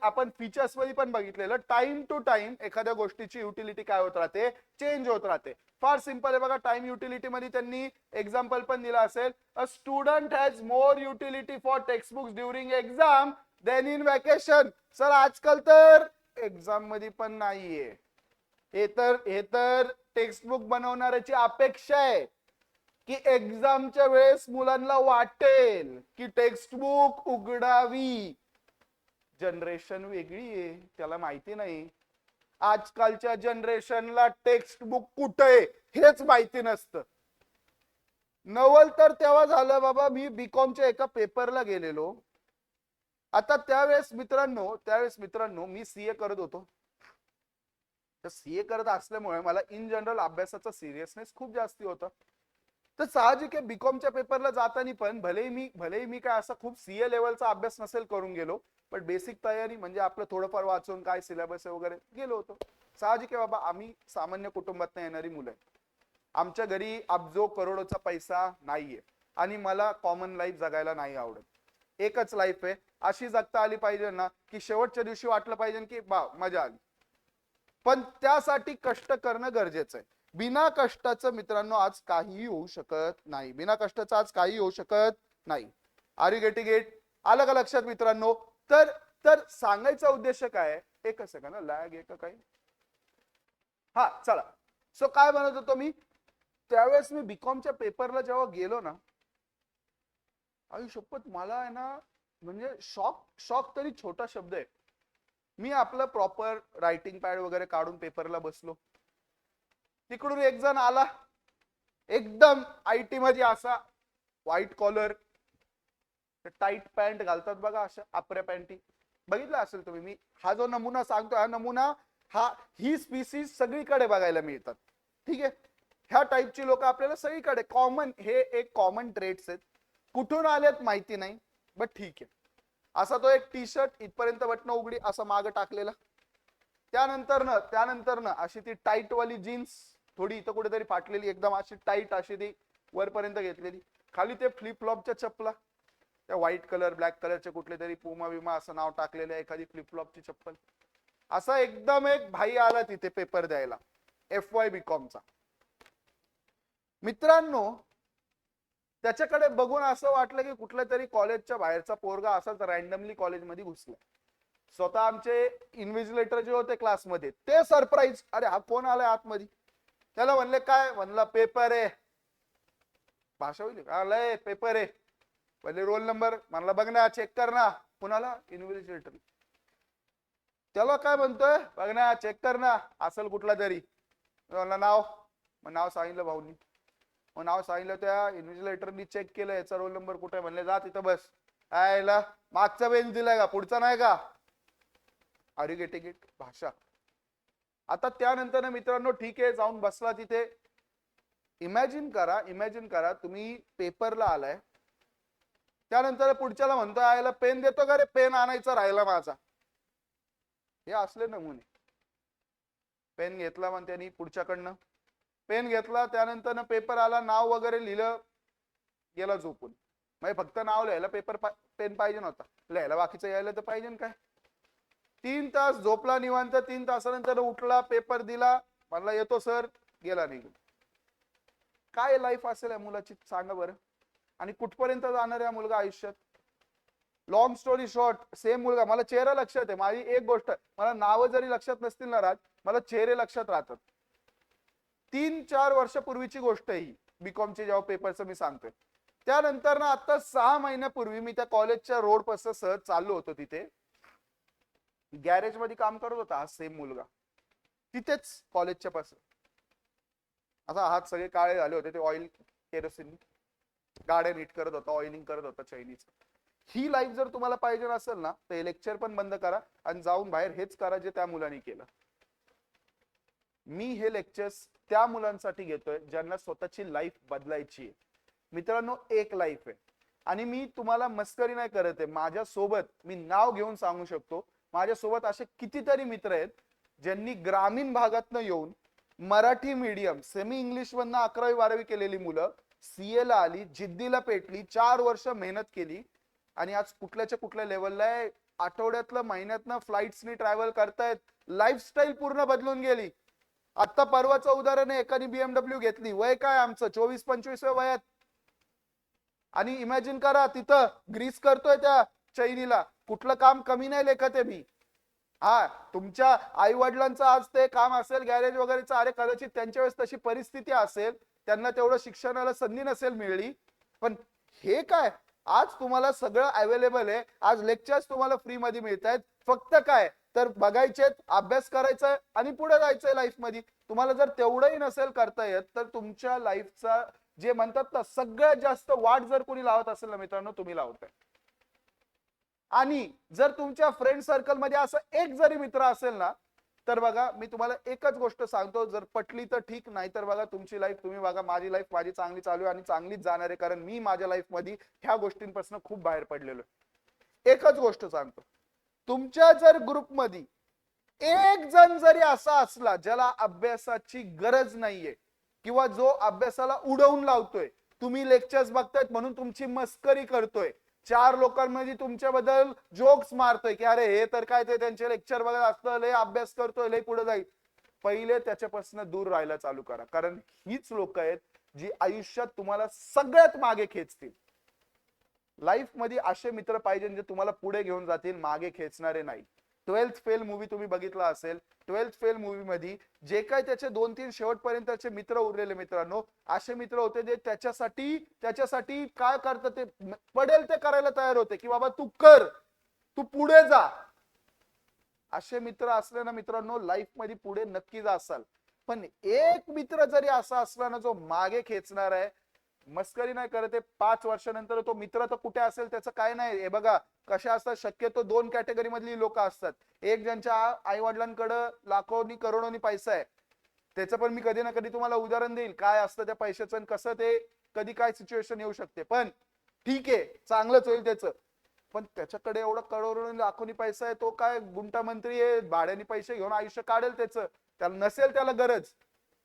आपण फीचर्स मध्ये पण बघितलेलं. टाइम टू टाइम एखाद्या गोष्टीची युटिलिटी काय होत राहते, चेंज होत राहते. फार सिंपल आहे बघा. टाइम युटिलिटी मध्ये त्यांनी एक्झाम्पल पण दिला असेल, a student has more utility for text books during exam then in vacation. Sir आजकाल तर एक्झाम मध्ये पण नाहीये, हे तर टेक्स्ट बुक बनवणाऱ्याची अपेक्षा आहे की एक्झामच्या वेळेस मुलांना वाटेल की टेक्स्ट बुक उघडावी. जनरेशन वेगळी आहे, त्याला माहिती नाही. आजकालच्या जनरेशनला टेक्स्ट बुक कुठे हेच माहिती नसतं. नवल तर तेव्हा झालं बाबा, मी बीकॉमच्या एका पेपरला गेलेलो. आता त्यावेळेस मित्रांनो मी सीए करत होतो. तर सीए करत असल्यामुळे मला इन जनरल अभ्यासाचा सिरियसनेस खूप जास्ती होता. तर साहजिक आहे बीकॉमच्या पेपरला जाताना पण भलेही मी काय असा खूप सीए लेवलचा अभ्यास नसेल करून गेलो, पण बेसिक तयारी म्हणजे आपलं थोडंफार वाचून काय सिलेबस आहे वगैरे गेलो होतो. साहजिक आहे बाबा, आम्ही सामान्य कुटुंबात येणारी मुलं आहे. आमच्या घरी अब्जो करोडोचा पैसा नाहीये आणि मला कॉमन लाईफ जगायला नाही आवडत. एकच लाईफ आहे, अशी जगता आली पाहिजे ना की शेवटच्या दिवशी वाटलं पाहिजे की बा मजा आली. पण त्यासाठी कष्ट करणं गरजेचं आहे. बिना कष्टाचं मित्रांनो आज काहीही होऊ शकत नाही. बिना कष्टाचं आज काही होऊ शकत नाही. Are you getting it? आलं का लक्षात मित्रांनो? तर तर सांगायचा उद्देश काय आहे? एकच सेकंड ना, लॅग आहे का काही? हा चला. सो काय म्हणत होतो मी, त्यावेळेस मी बीकॉमच्या पेपरला जेव्हा गेलो ना, आई शपथ मला आहे ना, म्हणजे शॉक तरी छोटा शब्द आहे. मी आपलं प्रॉपर रायटिंग पॅड वगैरे काढून पेपरला बसलो. तिकडून एक जण आला, एकदम आयटी मध्ये असा व्हाईट कॉलर, टाईट पॅन्ट घालतात बघा, अशा आपऱ्या पॅन्टी बघितलं असेल तुम्ही. मी हा जो नमुना सांगतोय, हा नमुना ही स्पीसीज सगळीकडे बघायला मिळतात. ठीक आहे, ह्या टाईपची लोक आपल्याला सगळीकडे कॉमन, हे एक कॉमन ट्रेट्स आहेत. कुठून आलेत माहिती नाही, बट ठीक आहे. असा तो एक टी शर्ट इथपर्यंत बटन उघडी असं माग टाकलेला, त्यानंतर अशी ती टाईट वाली जीन्स, थोडी इथं कुठेतरी फाटलेली, एकदम अशी टाईट अशी ती वरपर्यंत घेतलेली, खाली ते फ्लिप फ्लॉपच्या चप्पला, त्या व्हाईट कलर ब्लॅक कलरचे कुठले तरी पुमा विमा असं नाव टाकलेलं आहे, एखादी फ्लिप फ्लॉपची चप्पल. असा एकदम एक भाई आला तिथे पेपर द्यायला, FY बीकॉमचा. मित्रांनो त्याच्याकडे बघून असं वाटलं की कुठल्या तरी कॉलेजच्या बाहेरचा पोरगा असाच रॅन्डमली कॉलेजमध्ये घुसला. स्वतः आमचे इन्व्हिजिलेटर जे होते क्लासमध्ये ते सरप्राईज, अरे हा कोण आलाय आतमध्ये? त्याला म्हणले काय? म्हणला पेपर आहे. भाषा होईल आलंय, पेपर आहे. पहिले रोल नंबर म्हणला बघ ना, चेक कर ना. कुणाला? इन्व्हिजिलेटर. त्याला काय म्हणतोय? बघ ना, चेक कर ना, असेल कुठला तरी. म्हणला नाव, मग नाव सांगितलं भाऊनी. मग नाव सांगितलं, त्या इन्व्हिजिलेटरनी चेक केलं, याचा रोल नंबर कुठे आहे? म्हणले जा तिथं बस. आयला मागचा बेंच दिलाय का, पुढचा नाही का? Are you getting it? भाषा. आता त्यानंतर मित्रांनो ठीक आहे, जाऊन बसला तिथे. इमॅजिन करा तुम्ही पेपरला आलाय, त्यानंतर पुढच्याला म्हणतो आयला पेन देतो का रे? पेन आणायचा राहिला माझा. हे असले नमुने. पेन घेतला मग त्यांनी पुढच्याकडनं, पेन घेतला, त्यानंतर पेपर आला, नाव वगैरे लिहिलं, गेला झोपून. म्हणजे फक्त नाव लिहायला पेन पाहिजे नव्हता, लिहायला बाकीचं यायला तर पाहिजे काय. 3 तास झोपला निवांत. 3 तासानंतर उठला, पेपर दिला, म्हणला येतो सर, गेला निघून. काय लाईफ असेल या मुलाची सांगा बरं, आणि कुठपर्यंत जाणार या मुलगा आयुष्यात? लॉंग स्टोरी शॉर्ट, सेम मुलगा. मला चेहरा लक्षात आहे. माझी एक गोष्ट, मला नावं जरी लक्षात नसतील ना राहत, मला चेहरे लक्षात राहतात. 3-4 वर्षापूर्वीची गोष्ट आहे ही, बीकॉमची जेव्हा पेपरचं मी सांगतोय. त्यानंतर ना आता 6 महिन्यापूर्वी मी त्या कॉलेजच्या रोड पासून सहज चाललो होतो. तिथे गॅरेज मध्ये काम करत होता हा सेम मुलगा, तिथेच कॉलेजच्या पास. असा हात सगळे काळे झाले होते, ते ऑइल केरोसिन गाड्या नीट करत होता, ऑइलिंग करत होता चायनीज. ही लाईफ जर तुम्हाला पाहिजे असेल ना, तर हे लेक्चर पण बंद करा आणि जाऊन बाहेर हेच करा जे त्या मुलांनी केलं. मी हे लेक्चर्स त्या मुलांसाठी घेतोय ज्यांना स्वतःची लाईफ बदलायची आहे. मित्रांनो एक लाईफ आहे, आणि मी तुम्हाला मस्करी नाही करत आहे. माझ्यासोबत, मी नाव घेऊन सांगू शकतो, माझ्यासोबत असे कितीतरी मित्र आहेत ज्यांनी ग्रामीण भागातनं येऊन मराठी मीडियम सेमी इंग्लिश मधनं 11वी-12वी केलेली मुलं सीए ला आली, जिद्दीला पेटली, 4 वर्ष मेहनत केली, आणि आज कुठल्याच्या कुठल्या लेवलला आहे. आठवड्यातलं महिन्यातनं फ्लाइट्सनी ट्रॅव्हल करतायत. लाईफस्टाईल पूर्ण बदलून गेली. आता परवाचं उदाहरण आहे, एकाने BMW घेतली, वय काय आमचं 24-25 वयात, आणि इमॅजिन करा तिथं ग्रीस करतोय त्या चैनीला. कुठलं काम कमी नाही लेखत आहे मी. हा, तुमच्या आई वडिलांचं आज ते काम असेल गॅरेज वगैरेचं, अरे कदाचित त्यांच्या वेळेस तशी परिस्थिती असेल, त्यांना तेवढं शिक्षणाला संधी नसेल मिळली, पण हे काय आज तुम्हाला सगळं अवेलेबल आहे. आज लेक्चर्स तुम्हाला फ्री मध्ये मिळत आहेत. फक्त काय तर बघायचेत, अभ्यास करायचा आणि पुढे जायचंय लाईफ मध्ये. तुम्हाला जर तेवढंही नसेल करता येत, तर तुमच्या लाईफचा जे म्हणतात ना सगळ्यात जास्त वाट जर कोणी लावत असेल ना मित्रांनो, तुम्ही लावताय. आणि जर तुमच्या फ्रेंड सर्कल मध्ये असं एक जरी मित्र असेल ना, तर बघा मी तुम्हाला एकच गोष्ट सांगतो, जर पटली तर ठीक, नाही तर बघा तुमची लाईफ तुम्ही बघा, माझी लाईफ माझी चांगली चालू आहे आणि चांगलीच जाणार आहे, कारण मी माझ्या लाईफ मध्ये ह्या गोष्टींपासून खूप बाहेर पडलेलो आहे. एकच गोष्ट सांगतो, तुमच्या जर ग्रुपमध्ये एक जण जरी असा असला ज्याला अभ्यासाची गरज नाहीये किंवा जो अभ्यासाला उडवून लावतोय, तुम्ही लेक्चर्स बघतायत म्हणून तुमची मस्करी करतोय, चार लोकांमध्ये तुमच्याबद्दल जोक्स मारतोय की अरे हे तर काय, ते त्यांचे लेक्चर बघत असतं, लय अभ्यास करतोय, लय पुढे जाईल, पहिले त्याच्यापासून दूर राहायला चालू करा, कारण हीच लोक आहेत जी आयुष्यात तुम्हाला सगळ्यात मागे खेचतील. लाईफ मध्ये असे मित्र पाहिजे जे तुम्हाला पुढे घेऊन जातील, मागे खेचणारे नाही. 12th फेल मूवी तुम्ही बघितला असेल, 12th फेल मूवी मध्ये जे काय त्याचे 2-3 शेवटपर्यंतचे मित्र उरलेले मित्रांनो, असे मित्र होते जे त्याच्यासाठी काय करतात ते पडेल ते करायला तयार होते की बाबा तू कर, तू पुढे जा. असे मित्र असले ना मित्रांनो, लाईफ मध्ये पुढे नक्की जासाल. पण एक मित्र जरी असा असला ना जो मागे खेचणार आहे, मस्करी नाही करत आहे, 5 वर्षानंतर तो मित्र तर कुठे असेल त्याचं काय नाही. हे बघा कशा असतात, शक्यतो 2 कॅटेगरी मधली लोक असतात. एक ज्यांच्या आई वडिलांकडे लाखोनी करोडोनी पैसा आहे, त्याचं पण मी कधी ना कधी तुम्हाला उदाहरण देईल काय असतं त्या पैशाचं आणि कसं ते कधी काय सिच्युएशन येऊ शकते. पण ठीक आहे, चांगलंच होईल त्याचं, पण त्याच्याकडे एवढा करोडोनी लाखोनी पैसा आहे, तो काय गुंटा मंत्री आहे, भाड्याने पैसे घेऊन आयुष्य काढेल त्याचं, त्याला नसेल त्याला गरज.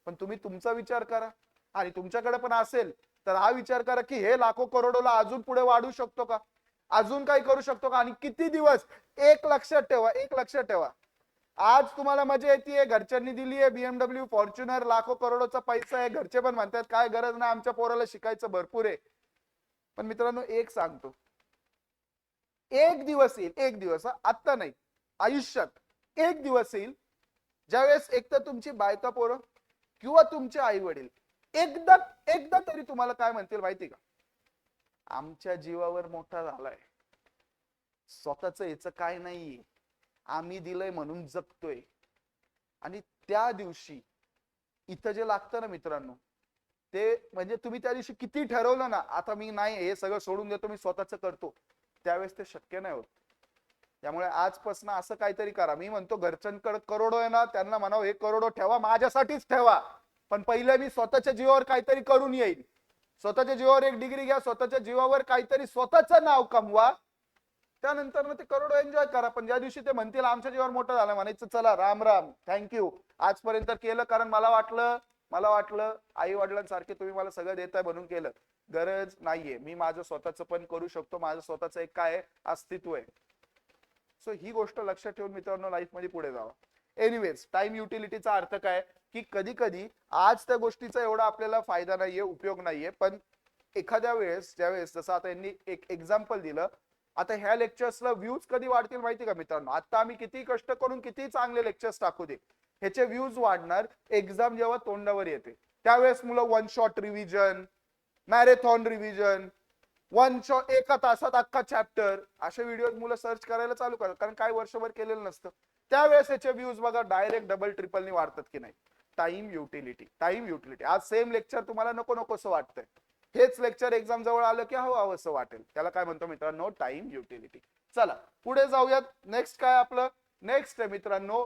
पण तुम्ही तुमचा विचार करा, आणि तुमच्याकडे पण असेल तर हा विचार करा की हे लाखो करोडोला अजून पुढे वाढू शकतो का, अजून काय करू शकतो का, आणि किती दिवस. एक लक्षात ठेवा, आज तुम्हाला मजा येते, घरच्यांनी दिली आहे BMW फॉर्च्युनर, लाखो करोडोचा पैसा आहे, घरचे पण म्हणतात काय गरज नाही, आमच्या पोराला शिकायचं भरपूर आहे. पण मित्रांनो एक सांगतो, एक दिवस येईल, एक दिवस, आत्ता नाही, आयुष्यात एक दिवस येईल ज्यावेळेस एक तर तुमची बायका पोरं किंवा तुमचे आई वडील एकदा एकदा तरी तुम्हाला काय म्हणतील माहिती का, आमच्या जीवावर मोठा झालाय, स्वतःच याचं काय नाहीये, आम्ही दिलंय म्हणून जगतोय. आणि त्या दिवशी इथं जे लागतं ना मित्रांनो, ते म्हणजे तुम्ही त्या दिवशी किती ठरवलं ना आता मी नाही हे सगळं सोडून देतो, मी स्वतःच करतो, त्यावेळेस ते शक्य नाही होत. त्यामुळे आजपासून असं काहीतरी करा. मी म्हणतो घरच्यांकडे करोडो आहे ना, त्यांना म्हणावं हे करोडो ठेवा, माझ्यासाठीच ठेवा, पण पहिले मी स्वतःच्या जीवावर काहीतरी करून येईल. स्वतःच्या जीवावर एक डिग्री घ्या, स्वतःच्या जीवावर काहीतरी स्वतःचं नाव कमवा, त्यानंतर ते करोडो एन्जॉय करा. पण ज्या दिवशी ते म्हणतील आमच्या जीवावर मोठं झालं, म्हणायचं चला राम राम, थँक्यू, आजपर्यंत केलं कारण मला वाटलं आई वडिलांसारखे तुम्ही मला सगळं देताय म्हणून केलं, गरज नाहीये, मी माझं स्वतःचं पण करू शकतो, माझं स्वतःचं एक काय अस्तित्व आहे. सो ही गोष्ट लक्षात ठेवून मित्रांनो लाईफ मध्ये पुढे जावा. एनिवेज, टाइम युटिलिटीचा अर्थ काय की कधी कधी आज त्या गोष्टीचा एवढा आपल्याला फायदा नाहीये, उपयोग नाहीये, पण एखाद्या वेळेस ज्यावेळेस जसं आता यांनी एक एक्झाम्पल दिलं, आता ह्या लेक्चर्सला व्ह्यूज कधी वाढतील माहिती का मित्रांनो, आता आम्ही किती कष्ट करून किती चांगले लेक्चर्स टाकू दे, ह्याचे व्ह्यूज वाढणार एक्झाम जेव्हा तोंडावर येते त्यावेळेस. मुलं 1 shot revision, marathon revision, 1 shot, एका तासात अख्खा चॅप्टर, असे व्हिडिओ मुलं सर्च करायला चालू करतात, कारण काय वर्षभर केलेलं नसतं. त्यावेळेस याचे व्ह्यूज बघा डायरेक्ट डबल ट्रिपलनी वाढतात की नाही. टाइम युटिलिटी, आज सेम लेक्चर तुम्हाला नको नकोसं वाटतंय, हेच लेक्चर एक्झाम जवळ आलं की हवं असं वाटेल, त्याला काय म्हणतो मित्रांनो, टाइम युटिलिटी. चला पुढे जाऊयात. नेक्स्ट काय आपलं, नेक्स्ट आहे मित्रांनो,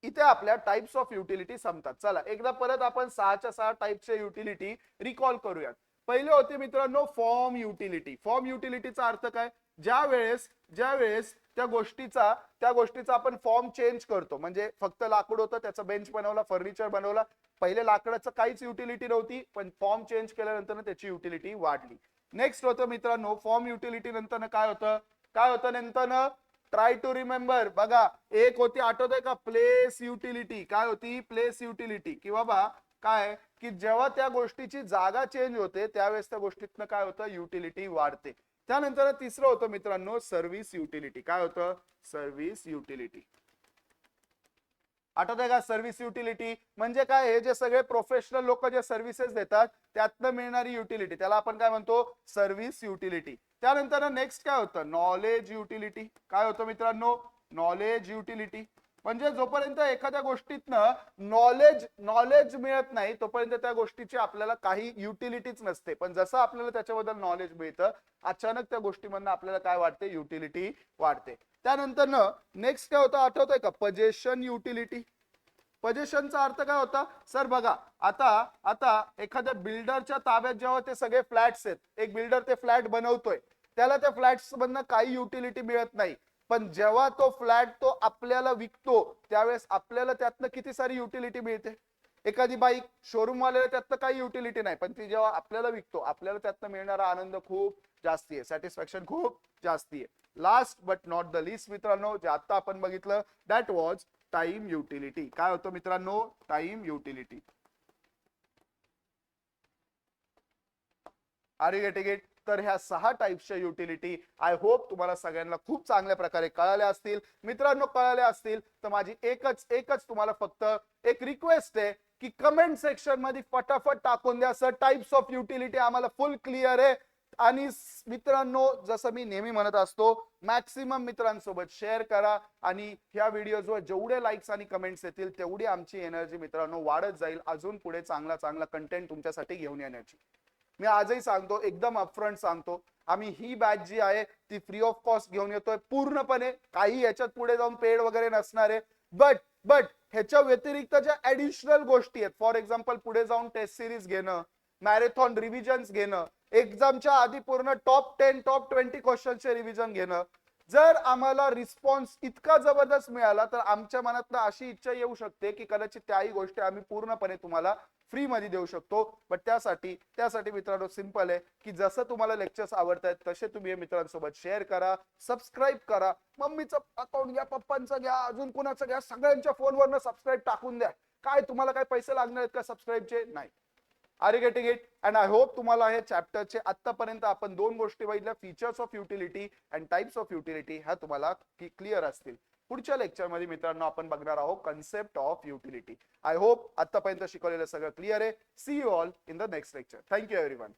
इथे आपल्या टाइप्स ऑफ युटिलिटी संपतात. चला एकदा परत आपण 6च्या 6 टाइपचे युटिलिटी रिकॉल करूयात. पहिले होते मित्रांनो फॉर्म युटिलिटी. फॉर्म युटिलिटीचा अर्थ काय, ज्यावेळेस त्या गोष्टीचा आपण फॉर्म चेंज करतो, म्हणजे फक्त लाकूड होतं त्याचं बेंच बनवला, फर्निचर बनवला, पहिले लाकडाचं काहीच युटिलिटी नव्हती, पण फॉर्म चेंज केल्यानंतर त्याची युटिलिटी वाढली. नेक्स्ट होतं मित्रांनो फॉर्म युटिलिटी नंतर काय होतं नंतर, ट्राय टू रिमेंबर, बघा एक होती आठवत आहे का, प्लेस युटिलिटी. काय होती, प्लेस युटिलिटी, की बाबा काय की जेव्हा त्या गोष्टीची जागा चेंज होते त्यावेळेस त्या गोष्टीतनं काय होतं, युटिलिटी वाढते. त्यानंतर तिसरं होतं मित्रांनो सर्व्हिस युटिलिटी. काय होतं, सर्व्हिस युटिलिटी. आठवत आहे का, सर्व्हिस युटिलिटी म्हणजे काय, हे जे सगळे प्रोफेशनल लोक जे सर्व्हिसेस देतात त्यातनं मिळणारी युटिलिटी, त्याला आपण काय म्हणतो, सर्व्हिस युटिलिटी. त्यानंतर नेक्स्ट काय होतं, नॉलेज युटिलिटी. काय होतं मित्रांनो, नॉलेज युटिलिटी. म्हणजे जोपर्यंत एखाद्या गोष्टीतनं नॉलेज मिळत नाही तोपर्यंत त्या गोष्टीची आपल्याला काही युटिलिटीच नसते. पण जसं आपल्याला त्याच्याबद्दल नॉलेज मिळतं अचानक त्या गोष्टीमधनं आपल्याला काय वाटते, युटिलिटी वाढते. त्यानंतर नेक्स्ट काय होतं आठवतंय का, पजेशन युटिलिटी. पजेशनचा अर्थ काय होता सर, बघा आता आता एखाद्या बिल्डरच्या ताब्यात जेव्हा ते सगळे फ्लॅट्स आहेत, एक बिल्डर ते फ्लॅट बनवतोय, त्याला त्या फ्लॅट्स मधनं काही युटिलिटी मिळत नाही. पण जेव्हा तो फ्लॅट तो आपल्याला विकतो त्यावेळेस आपल्याला त्यातनं किती सारी युटिलिटी मिळते. एखादी बाईक शोरूम वाल्याला त्यातनं काही युटिलिटी नाही, पण ती जेव्हा आपल्याला विकतो आपल्याला त्यातनं मिळणारा आनंद खूप जास्ती आहे, सॅटिस्फॅक्शन खूप जास्ती आहे. Last but not the list मित्रांनो, जे आता आपण बघितलं दॅट वॉज टाइम युटिलिटी. काय होतं मित्रांनो, time utility. Are you getting it? तर ह्या 6 टाइप्सच्या युटिलिटी आय होप तुम्हाला सगळ्यांना खूप चांगल्या प्रकारे कळाल्या असतील. मित्रांनो कळाल्या असतील तर माझी एकच तुम्हाला फक्त एक रिक्वेस्ट आहे की कमेंट सेक्शन मध्ये फटाफट टाकून द्या सर टाइप्स ऑफ युटिलिटी आम्हाला फुल क्लिअर आहे. आणि मित्रांनो जसं मी नेहमी म्हणत असतो मॅक्सिमम मित्रांसोबत शेअर करा आणि ह्या व्हिडिओजवर जेवढे लाईक्स आणि कमेंट्स येतील तेवढी आमची एनर्जी मित्रांनो वाढत जाईल अजून पुढे चांगला कंटेंट तुमच्यासाठी घेऊन येण्याची. मी आजही सांगतो, एकदम अपफ्रंट सांगतो, आम्ही ही बॅच जी आहे ती फ्री ऑफ कॉस्ट घेऊन येतोय पूर्णपणे. काही याच्यात पुढे जाऊन पेड वगैरे नसणार आहे. बट ह्याच्या व्यतिरिक्त ज्या ऍडिशनल गोष्टी आहेत, फॉर एक्झाम्पल पुढे जाऊन टेस्ट सिरीज घेणं, मॅरेथॉन रिव्हिजन्स घेणं, एक्झामच्या आधी पूर्ण टॉप 10 टॉप 20 क्वेश्चनचे रिव्हिजन घेणं, जर आम्हाला रिस्पॉन्स इतका जबरदस्त मिळाला तर आमच्या मनातनं अशी इच्छा येऊ शकते की कदाचित त्याही गोष्टी आम्ही पूर्णपणे तुम्हाला फ्री मध्ये देऊ शकतो. बट त्यासाठी मित्रांनो सिंपल आहे की जसं तुम्हाला लेक्चर्स आवडतात तसे तुम्ही हे मित्रांसोबत शेअर करा, सबस्क्राईब करा. मम्मीचं अकाउंट घ्या, पप्पांचं घ्या, अजून कुणाचं घ्या, सगळ्यांच्या फोनवरनं सबस्क्राईब टाकून द्या. काय तुम्हाला काय पैसे लागणार आहेत का सबस्क्राईबचे? नाही. Are you getting it? And I hope तुम्हाला हे चॅप्टरचे आतापर्यंत आपण 2 गोष्टी बघितल्या, features of utility and types of utility, ह्या तुम्हाला क्लिअर असतील. पुढच्या लेक्चर मध्ये मित्रांनो आपण बघणार आहोत concept of utility. I hope आतापर्यंत शिकवलेलं सगळं क्लिअर आहे. See you all in the next lecture. Thank you everyone.